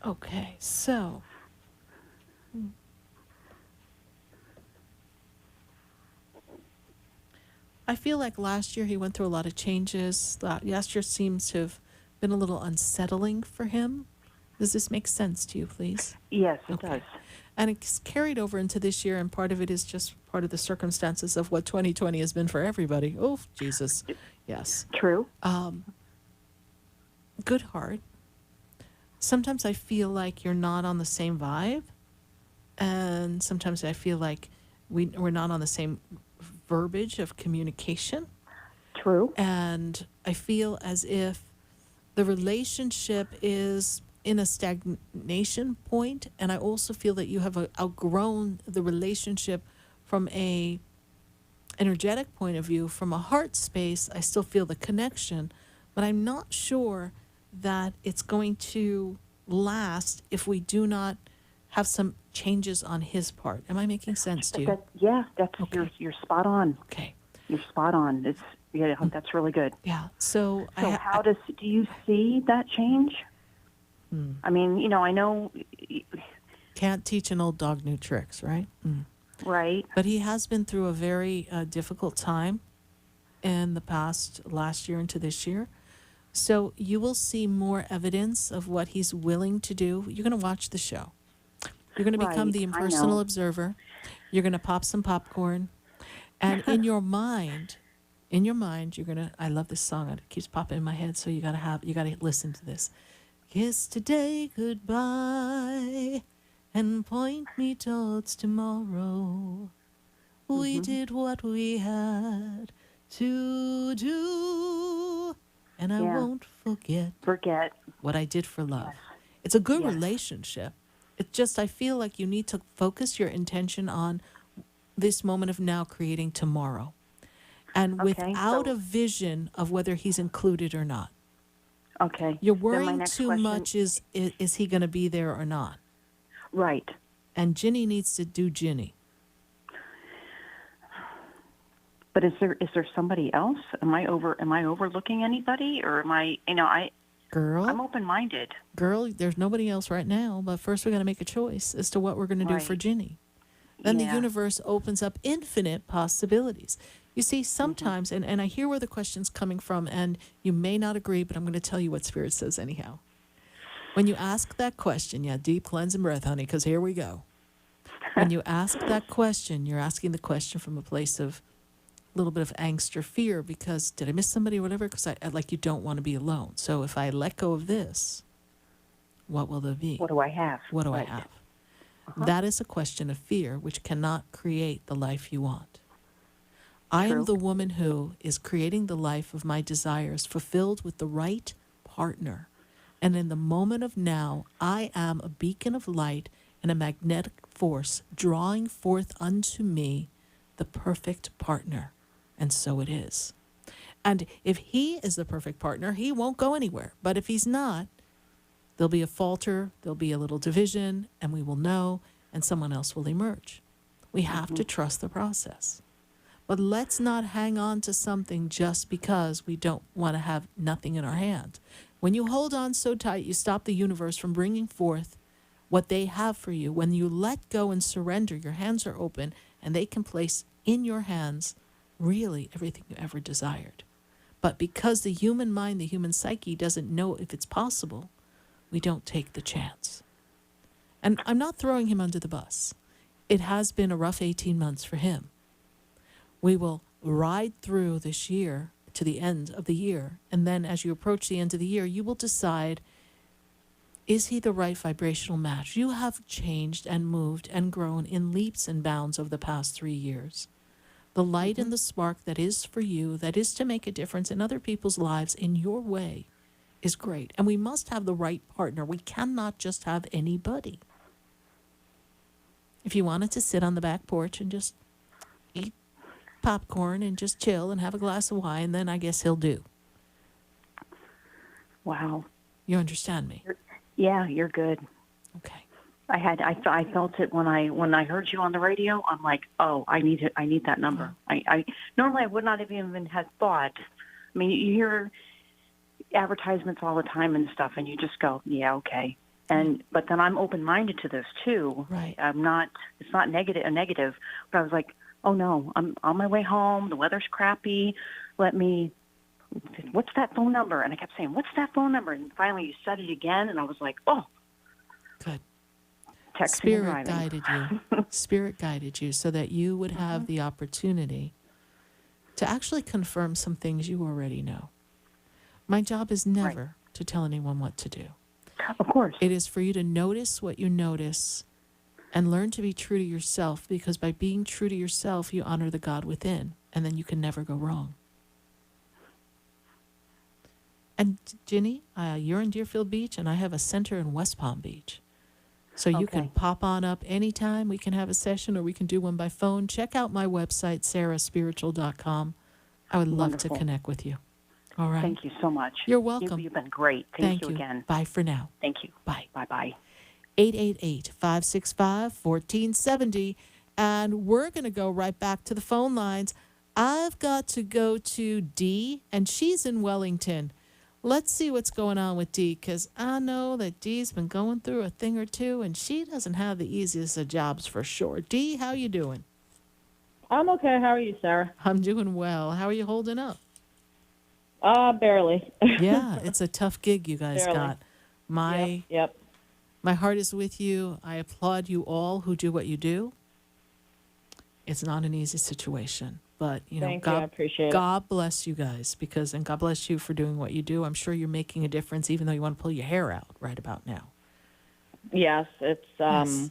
Okay, so I feel like last year he went through a lot of changes. Last year seems to have been a little unsettling for him. Does this make sense to you, please? Yes, it does. And it's carried over into this year, and part of it is just part of the circumstances of what 2020 has been for everybody. Oh, Jesus. Yes. True. Good heart. Sometimes I feel like you're not on the same vibe, and sometimes I feel like we're not on the same verbiage of communication. True. And I feel as if the relationship is in a stagnation point, and I also feel that you have outgrown the relationship from a energetic point of view. From a heart space, I still feel the connection, but I'm not sure that it's going to last if we do not have some changes on his part. Am I making sense to you? You're spot on. Okay. You're spot on. That's really good. Yeah. So how do you see that change? I mean, I know. Can't teach an old dog new tricks, right? Right. But he has been through a very difficult time in the last year into this year. So you will see more evidence of what he's willing to do. You're going to watch the show. You're going to become Right, the I impersonal know. observer. You're going to pop some popcorn. And in your mind, you're going to, I love this song. It keeps popping in my head. So you got to listen to this. Kiss today goodbye and point me towards tomorrow. We did what we had to do, and I won't forget what I did for love. It's a good relationship. It's just I feel like you need to focus your intention on this moment of now creating tomorrow, and without a vision of whether he's included or not. Okay. You're Then my worrying next too question- much is he going to be there or not? Right. And Ginny needs to do Ginny. But is there somebody else? Am I overlooking anybody, or am I? Girl, I'm open-minded. Girl, there's nobody else right now. But first, we got to make a choice as to what we're going to do for Ginny. Then the universe opens up infinite possibilities. You see, sometimes, and I hear where the question's coming from, and you may not agree, but I'm going to tell you what Spirit says anyhow. When you ask that question, deep cleanse and breath, honey, because here we go. When you ask that question, you're asking the question from a place of a little bit of angst or fear because did I miss somebody or whatever? Because I like you don't want to be alone. So if I let go of this, what will there be? What do I have? What do I have? That is a question of fear, which cannot create the life you want. I am the woman who is creating the life of my desires, fulfilled with the right partner. And in the moment of now, I am a beacon of light and a magnetic force drawing forth unto me the perfect partner. And so it is. And if he is the perfect partner, he won't go anywhere. But if he's not, there'll be a falter, there'll be a little division, and we will know, and someone else will emerge. We have to trust the process. But let's not hang on to something just because we don't want to have nothing in our hand. When you hold on so tight, you stop the universe from bringing forth what they have for you. When you let go and surrender, your hands are open, and they can place in your hands really everything you ever desired. But because the human mind, the human psyche doesn't know if it's possible, we don't take the chance. And I'm not throwing him under the bus. It has been a rough 18 months for him. We will ride through this year to the end of the year. And then as you approach the end of the year, you will decide, is he the right vibrational match? You have changed and moved and grown in leaps and bounds over the past 3 years. The light and the spark that is for you, that is to make a difference in other people's lives in your way, is great. And we must have the right partner. We cannot just have anybody. If you wanted to sit on the back porch and just eat popcorn and just chill and have a glass of wine, then I guess he'll do. Wow. You understand me? Yeah, you're good. Okay. I felt it when I heard you on the radio. I'm like, oh, I need that number. I normally I would not have even had thought. I mean, you hear advertisements all the time and stuff, and you just go, yeah, okay. But then I'm open-minded to this too. Right. I'm not. It's not a negative. But I was like, oh no, I'm on my way home. The weather's crappy. What's that phone number? And I kept saying, what's that phone number? And finally, you said it again, and I was like, oh. Good. Spirit guided you. Spirit guided you so that you would have the opportunity to actually confirm some things you already know. My job is never to tell anyone what to do. Of course. It is for you to notice what you notice and learn to be true to yourself, because by being true to yourself, you honor the God within, and then you can never go wrong. And Ginny, you're in Deerfield Beach, and I have a center in West Palm Beach. So you can pop on up anytime. We can have a session, or we can do one by phone. Check out my website, sarahspiritual.com. I would love to connect with you. All right. Thank you so much. You're welcome. You've been great. Thank you again. Bye for now. Thank you. Bye. Bye-bye. 888-565-1470. And we're going to go right back to the phone lines. I've got to go to Dee, and she's in Wellington. Let's see what's going on with Dee, because I know that Dee's been going through a thing or two, and she doesn't have the easiest of jobs for sure. Dee, how you doing? I'm okay. How are you, Sarah? I'm doing well. How are you holding up? Barely. Yeah, it's a tough gig you guys Barely. got. Yep. My heart is with you. I applaud you all who do what you do. It's not an easy situation, but Thank you. I appreciate it. God bless you guys and God bless you for doing what you do. I'm sure you're making a difference, even though you want to pull your hair out right about now. Yes, it's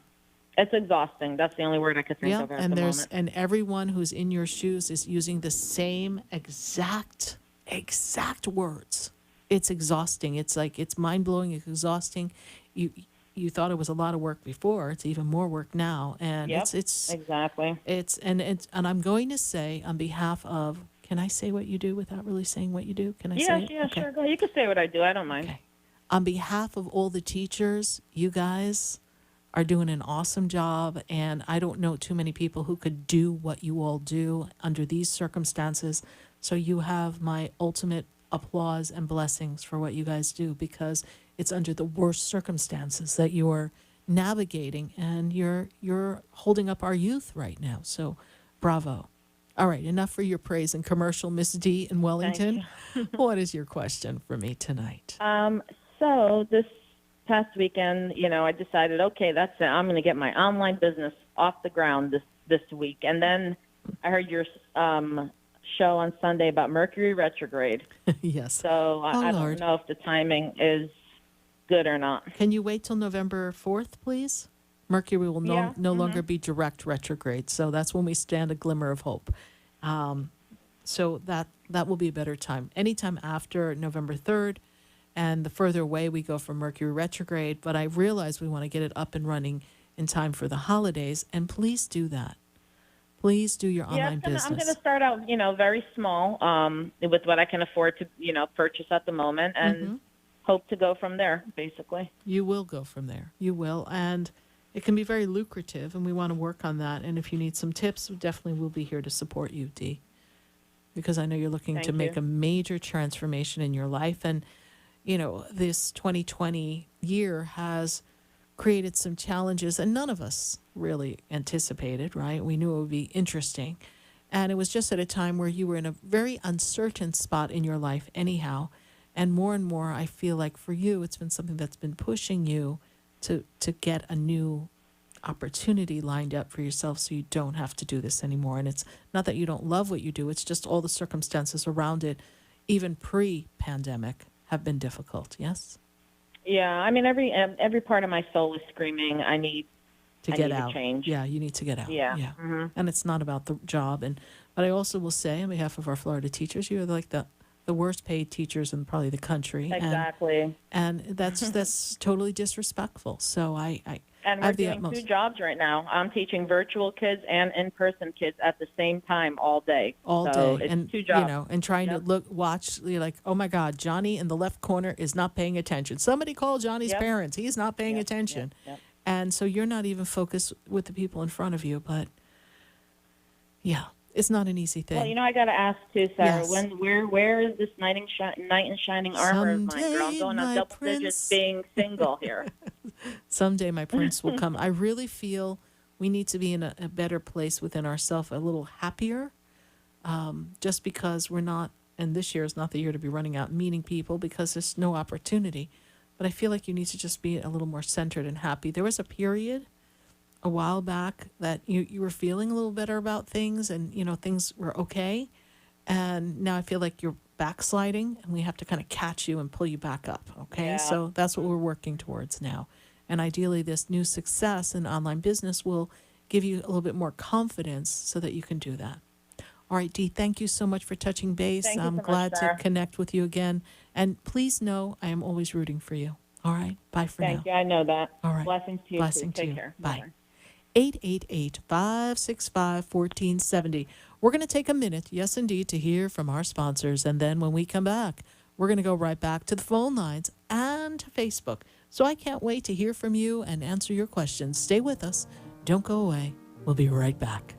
exhausting. That's the only word I could think of at the moment. And everyone who's in your shoes is using the same exact words. It's exhausting. It's like it's mind-blowing. It's exhausting. You thought it was a lot of work before. It's even more work now, and Yep, it's exactly. And I'm going to say on behalf of. Can I say what you do without really saying what you do? Can I say it? Yeah, Okay. sure. Go ahead. You can say what I do. I don't mind. Okay. On behalf of all the teachers, you guys are doing an awesome job, and I don't know too many people who could do what you all do under these circumstances. So you have my ultimate applause and blessings for what you guys do, because it's under the worst circumstances that you're navigating, and you're holding up our youth right now. So bravo. All right, enough for your praise and commercial, Miss D in Wellington. What is your question for me tonight? So this past weekend, I decided, okay, that's it. I'm going to get my online business off the ground this week. And then I heard your show on Sunday about Mercury retrograde. Yes. So I don't know if the timing is good or not. Can you wait till November 4th, please? Mercury will no longer be direct retrograde, so that's when we stand a glimmer of hope. So that will be a better time. Anytime after November 3rd, and the further away we go from Mercury retrograde, but I realize we want to get it up and running in time for the holidays, and please do that. Please do your online business. I'm going to start out, very small with what I can afford to, purchase at the moment, and hope to go from there, basically. You will go from there. You will, and it can be very lucrative, and we want to work on that. And if you need some tips, we definitely will be here to support you, Dee, because I know you're looking to make a major transformation in your life. And, this 2020 year has created some challenges, and none of us really anticipated, right? We knew it would be interesting. And it was just at a time where you were in a very uncertain spot in your life anyhow. And more, I feel like for you, it's been something that's been pushing you to get a new opportunity lined up for yourself, so you don't have to do this anymore. And it's not that you don't love what you do, it's just all the circumstances around it, even pre-pandemic, have been difficult. Yes? Yeah, I mean, every part of my soul is screaming, I need out. To change. Yeah, you need to get out. Yeah. And it's not about the job. But I also will say, on behalf of our Florida teachers, you're like the worst paid teachers in probably the country. Exactly. And that's totally disrespectful. So I and we're doing two jobs right now. I'm teaching virtual kids and in-person kids at the same time all day. It's and two jobs. And trying to watch, you're like, oh my God, Johnny in the left corner is not paying attention. Somebody call Johnny's parents. He's not paying attention. And so you're not even focused with the people in front of you. But yeah, it's not an easy thing. Well, I got to ask too, Sarah. Yes. Where is this knight in shining armor of mine, girl? I'm going on double digits being single here. Someday my prince will come. I really feel we need to be in a better place within ourselves, a little happier, just because we're not, and this year is not the year to be running out and meeting people because there's no opportunity. But I feel like you need to just be a little more centered and happy. There was a period a while back that you were feeling a little better about things, and things were okay, and now I feel like you're backsliding, and we have to kind of catch you and pull you back up. Okay, so that's what we're working towards now, and ideally this new success in online business will give you a little bit more confidence so that you can do that. All right, Dee, thank you so much for touching base. I'm glad to connect with you again, and please know I am always rooting for you. All right, bye for now. Thank you. I know that. All right, blessings to you. Blessing too. to Take you. care. Bye. 888-565-1470. We're going to take a minute, yes, indeed, to hear from our sponsors. And then when we come back, we're going to go right back to the phone lines and to Facebook. So I can't wait to hear from you and answer your questions. Stay with us. Don't go away. We'll be right back.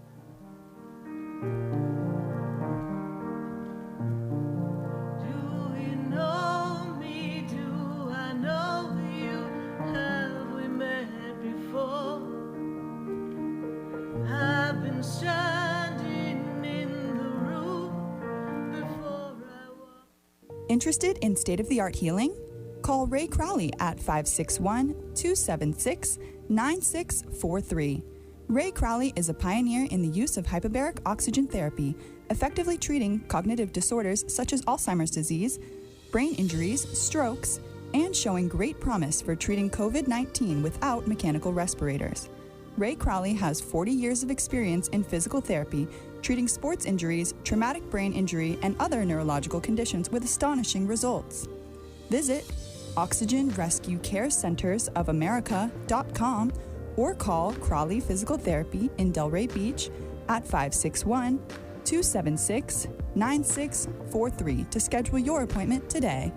I've been standing Interested in state-of-the-art healing? Call Ray Crowley at 561-276-9643. Ray Crowley is a pioneer in the use of hyperbaric oxygen therapy, effectively treating cognitive disorders such as Alzheimer's disease, brain injuries, strokes, and showing great promise for treating COVID-19 without mechanical respirators. Ray Crowley has 40 years of experience in physical therapy, treating sports injuries, traumatic brain injury, and other neurological conditions with astonishing results. Visit OxygenRescueCareCentersOfAmerica.com or call Crowley Physical Therapy in Delray Beach at 561-276-9643 to schedule your appointment today.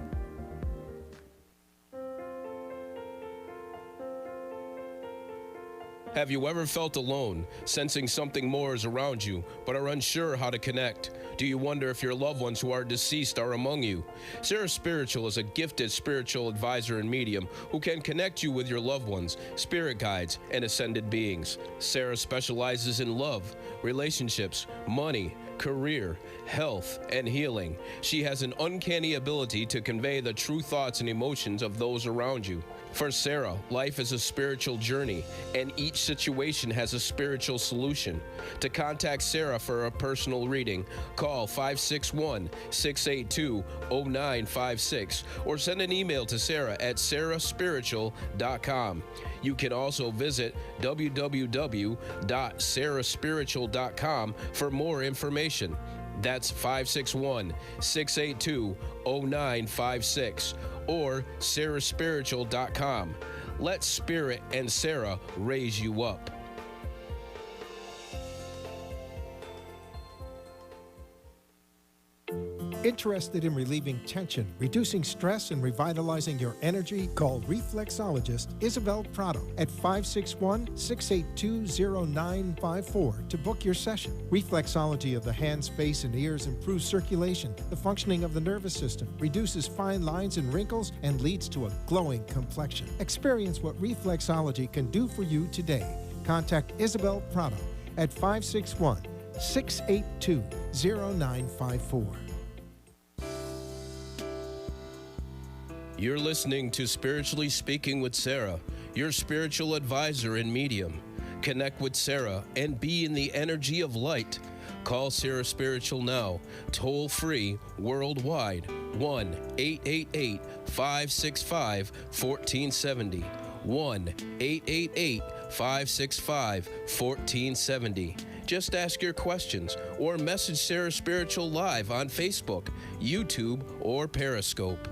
Have you ever felt alone, sensing something more is around you, but are unsure how to connect? Do you wonder if your loved ones who are deceased are among you? Sarah Spiritual is a gifted spiritual advisor and medium who can connect you with your loved ones, spirit guides, and ascended beings. Sarah specializes in love, relationships, money, career, health, and healing. She has an uncanny ability to convey the true thoughts and emotions of those around you. For Sarah, life is a spiritual journey, and each situation has a spiritual solution. To contact Sarah for a personal reading, call 561-682-0956 or send an email to Sarah at sarahspiritual.com. You can also visit www.sarahspiritual.com for more information. That's 561-682-0956 or sarahspiritual.com. Let Spirit and Sarah raise you up. Interested in relieving tension, reducing stress, and revitalizing your energy? Call reflexologist Isabel Prado at 561-682-0954 to book your session. Reflexology of the hands, face, and ears improves circulation, the functioning of the nervous system, reduces fine lines and wrinkles, and leads to a glowing complexion. Experience what reflexology can do for you today. Contact Isabel Prado at 561-682-0954. You're listening to Spiritually Speaking with Sarah, your spiritual advisor and medium. Connect with Sarah and be in the energy of light. Call Sarah Spiritual now, toll free, worldwide, 1-888-565-1470. 1-888-565-1470. Just ask your questions or message Sarah Spiritual live on Facebook, YouTube, or Periscope.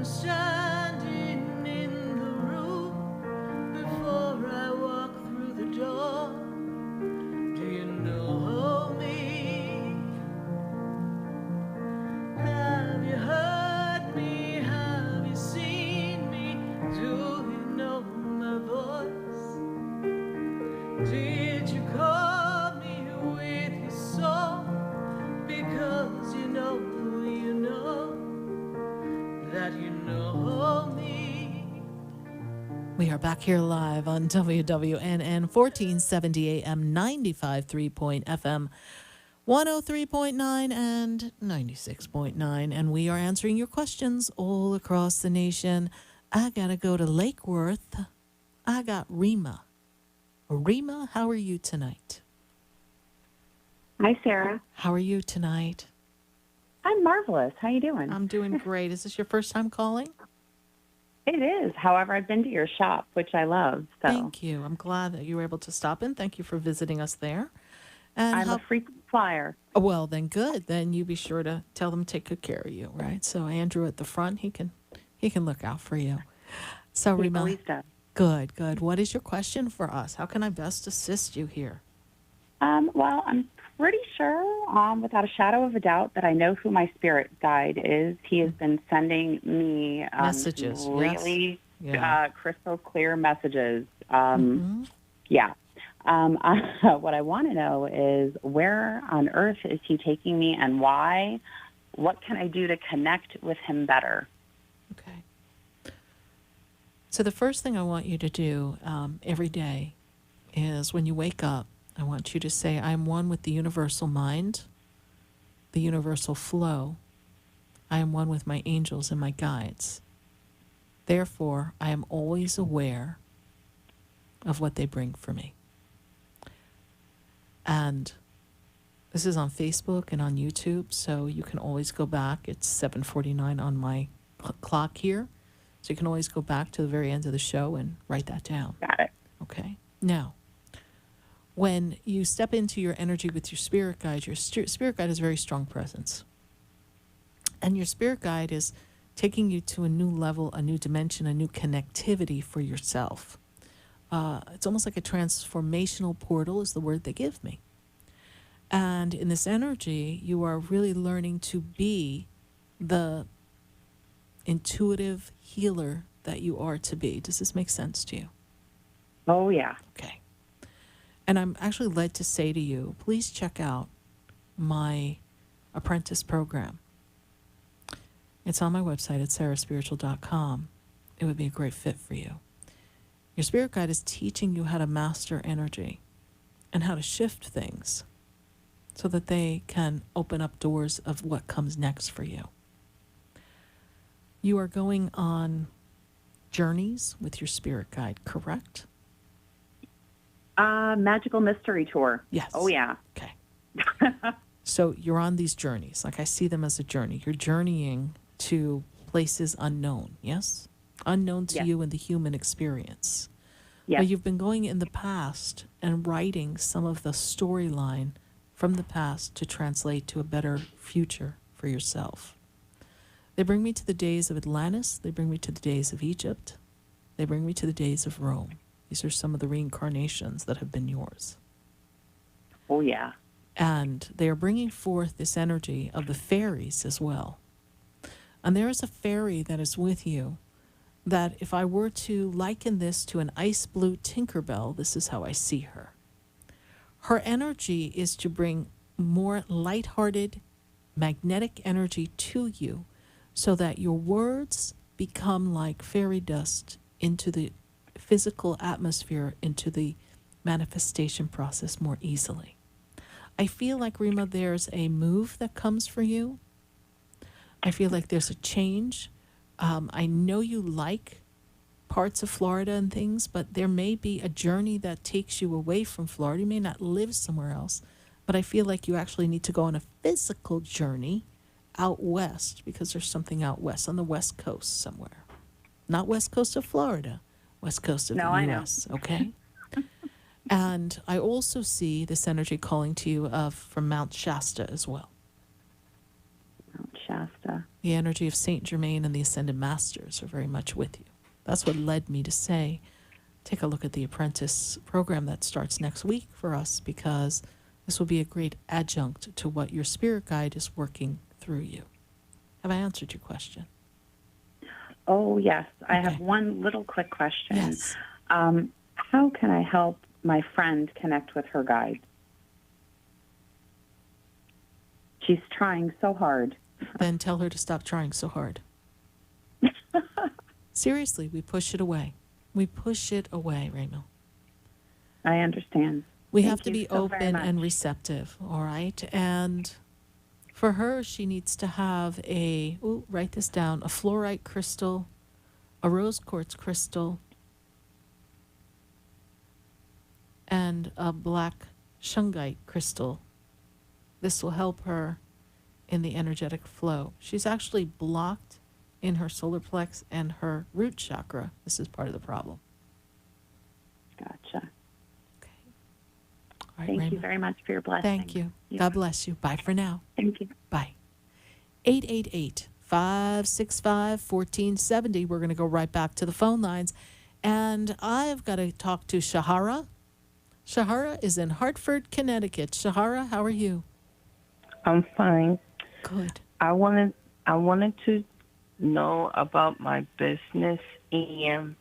Standing in the room before I walk through the door. Do you know me? Have you heard me? Have you seen me? Do you know my voice? Did you call me with your song? Because you know that you know me. We are back here live on WWNN 1470 AM 95.3 FM 103.9 and 96.9, and we are answering your questions all across the nation. I gotta go to Lake Worth. I got Rima. Rima, how are you tonight? Hi, Sarah. How are you tonight? I'm marvelous. How you doing? I'm doing great. Is this your first time calling? It is. However, I've been to your shop, which I love. So. Thank you. I'm glad that you were able to stop in. Thank you for visiting us there. And I'm a frequent flyer. Well, then good. Then you be sure to tell them to take good care of you, right? So Andrew at the front, he can look out for you. So He Rima, always does. Good. What is your question for us? How can I best assist you here? Well, I'm pretty sure, without a shadow of a doubt, that I know who my spirit guide is. He has been sending me Messages, really yes. crystal clear messages Yeah. What I want to know is where on earth is he taking me and why? What can I do to connect with him better? Okay. So the first thing I want you to do every day is when you wake up, I want you to say, I am one with the universal mind, the universal flow. I am one with my angels and my guides. Therefore, I am always aware of what they bring for me. And this is on Facebook and on YouTube, so you can always go back. It's 7:49 on my clock here. So you can always go back to the very end of the show and write that down. Got it. Okay. Now, when you step into your energy with your spirit guide has a very strong presence. And your spirit guide is taking you to a new level, a new dimension, a new connectivity for yourself. It's almost like a transformational portal is the word they give me. And in this energy, you are really learning to be the intuitive healer that you are to be. Does this make sense to you? Oh, yeah. Okay. And I'm actually led to say to you, please check out my apprentice program. It's on my website at sarahspiritual.com. It would be a great fit for you. Your spirit guide is teaching you how to master energy and how to shift things so that they can open up doors of what comes next for you. You are going on journeys with your spirit guide, correct? Magical mystery tour. Yes. Oh, yeah. Okay. So you're on these journeys. Like I see them as a journey. You're journeying to places unknown, yes? Unknown to you in the human experience. Yes. But you've been going in the past and writing some of the storyline from the past to translate to a better future for yourself. They bring me to the days of Atlantis. They bring me to the days of Egypt. They bring me to the days of Rome. These are some of the reincarnations that have been yours. Oh, yeah. And they are bringing forth this energy of the fairies as well. And there is a fairy that is with you that if I were to liken this to an ice blue Tinkerbell, this is how I see her. Her energy is to bring more lighthearted, magnetic energy to you so that your words become like fairy dust into the physical atmosphere, into the manifestation process more easily. I feel like, Rima, there's a move that comes for you. I feel like there's a change. I know you like parts of Florida and things, but there may be a journey that takes you away from Florida. You may not live somewhere else, but I feel like you actually need to go on a physical journey out west because there's something out west, on the west coast somewhere. Not west coast of Florida, west coast of the U.S., okay? And I also see this energy calling to you from Mount Shasta as well. Mount Shasta. The energy of Saint Germain and the Ascended Masters are very much with you. That's what led me to say, take a look at the apprentice program that starts next week for us, because this will be a great adjunct to what your spirit guide is working through you. Have I answered your question? Oh, yes. Okay. I have one little quick question. Yes. How can I help my friend connect with her guide? She's trying so hard. Then tell her to stop trying so hard. Seriously, we push it away. We push it away, Raymo. I understand. We Thank have to you be so very open much. and receptive, all right? And for her, she needs to have write this down, a fluorite crystal, a rose quartz crystal, and a black shungite crystal. This will help her in the energetic flow. She's actually blocked in her solar plex and her root chakra. This is part of the problem. Gotcha. All right, Thank you Raymond. very much for your blessing. Thank you. God bless you. Bye for now. Thank you. Bye. 888-565-1470. We're going to go right back to the phone lines. And I've got to talk to Shahara. Shahara is in Hartford, Connecticut. Shahara, how are you? I'm fine. Good. I wanted to know about my business and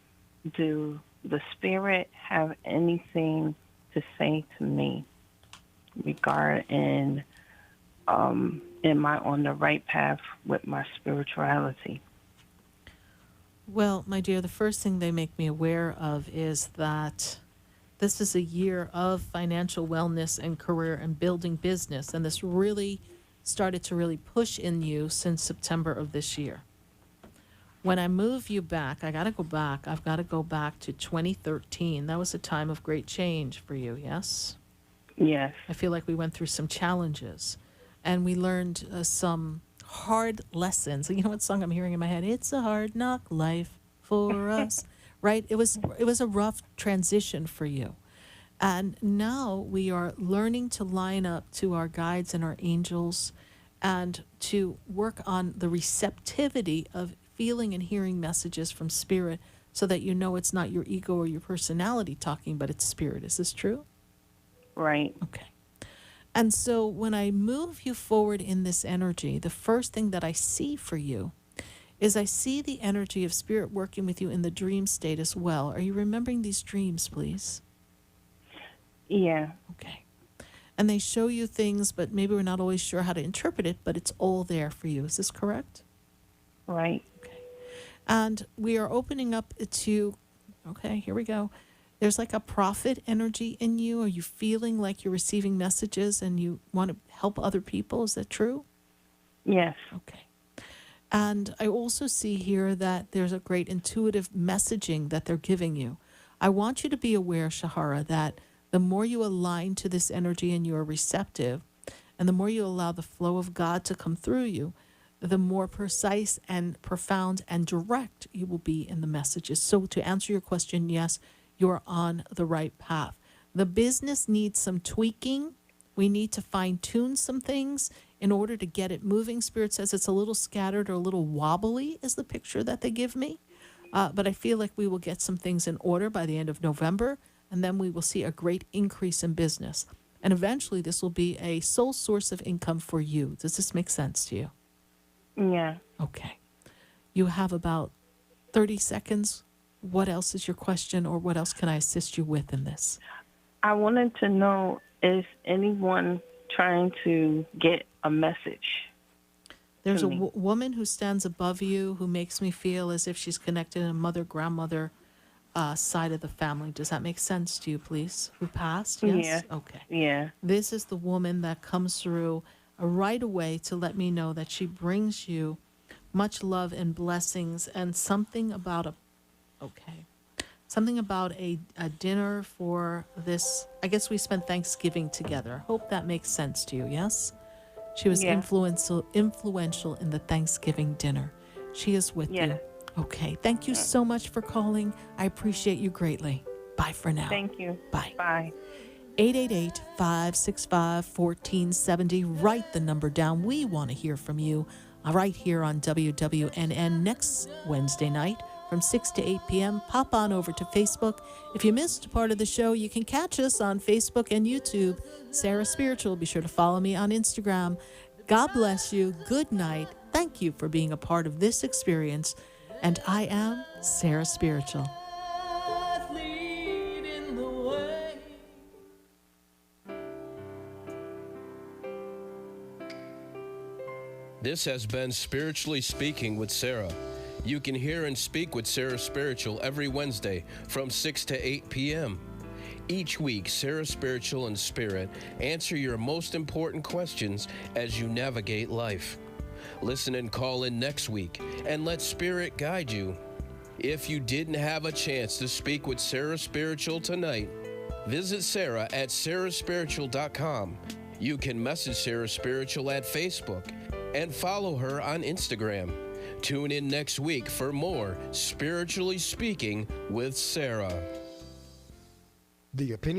do the spirit have anything to say to me regarding am I on the right path with my spirituality? Well, my dear, the first thing they make me aware of is that this is a year of financial wellness and career and building business, and this really started to really push in you since September of this year. When I move you back, I got to go back. I've got to go back to 2013. That was a time of great change for you, yes? Yes. I feel like we went through some challenges, and we learned some hard lessons. You know what song I'm hearing in my head? It's a hard knock life for us, right? It was a rough transition for you. And now we are learning to line up to our guides and our angels and to work on the receptivity of feeling and hearing messages from spirit so that you know it's not your ego or your personality talking, but it's spirit. Is this true? Right. Okay. And so when I move you forward in this energy, the first thing that I see for you is I see the energy of spirit working with you in the dream state as well. Are you remembering these dreams, please? Yeah. Okay. And they show you things, but maybe we're not always sure how to interpret it, but it's all there for you. Is this correct? Right. Okay. And we are opening up to, okay, here we go. There's like a prophet energy in you. Are you feeling like you're receiving messages and you want to help other people? Is that true? Yes. Okay. And I also see here that there's a great intuitive messaging that they're giving you. I want you to be aware, Shahara, that the more you align to this energy and you are receptive, and the more you allow the flow of God to come through you, the more precise and profound and direct you will be in the messages. So to answer your question, yes, you're on the right path. The business needs some tweaking. We need to fine-tune some things in order to get it moving. Spirit says it's a little scattered or a little wobbly is the picture that they give me. But I feel like we will get some things in order by the end of November, and then we will see a great increase in business. And eventually this will be a sole source of income for you. Does this make sense to you? Yeah. Okay. You have about 30 seconds. What else is your question, or what else can I assist you with in this? I wanted to know, is anyone trying to get a message? There's a woman who stands above you who makes me feel as if she's connected to a mother, grandmother side of the family. Does that make sense to you, please? Who passed? Yes? Yeah. Okay. Yeah. This is the woman that comes through right away to let me know that she brings you much love and blessings and something about a dinner for this. I guess we spent Thanksgiving together. Hope that makes sense to you, yes? She was influential in the Thanksgiving dinner. She is with you. Okay. Thank you so much for calling. I appreciate you greatly. Bye for now. Thank you. Bye. Bye. 888-565-1470. Write the number down. We want to hear from you right here on WWNN next Wednesday night from 6 to 8 p.m. Pop on over to Facebook. If you missed part of the show, you can catch us on Facebook and YouTube. Sarah Spiritual. Be sure to follow me on Instagram. God bless you. Good night. Thank you for being a part of this experience. And I am Sarah Spiritual. This has been Spiritually Speaking with Sarah. You can hear and speak with Sarah Spiritual every Wednesday from 6 to 8 p.m. Each week, Sarah Spiritual and Spirit answer your most important questions as you navigate life. Listen and call in next week and let Spirit guide you. If you didn't have a chance to speak with Sarah Spiritual tonight, visit Sarah at sarahspiritual.com. You can message Sarah Spiritual at Facebook and follow her on Instagram. Tune in next week for more Spiritually Speaking with Sarah. The opinions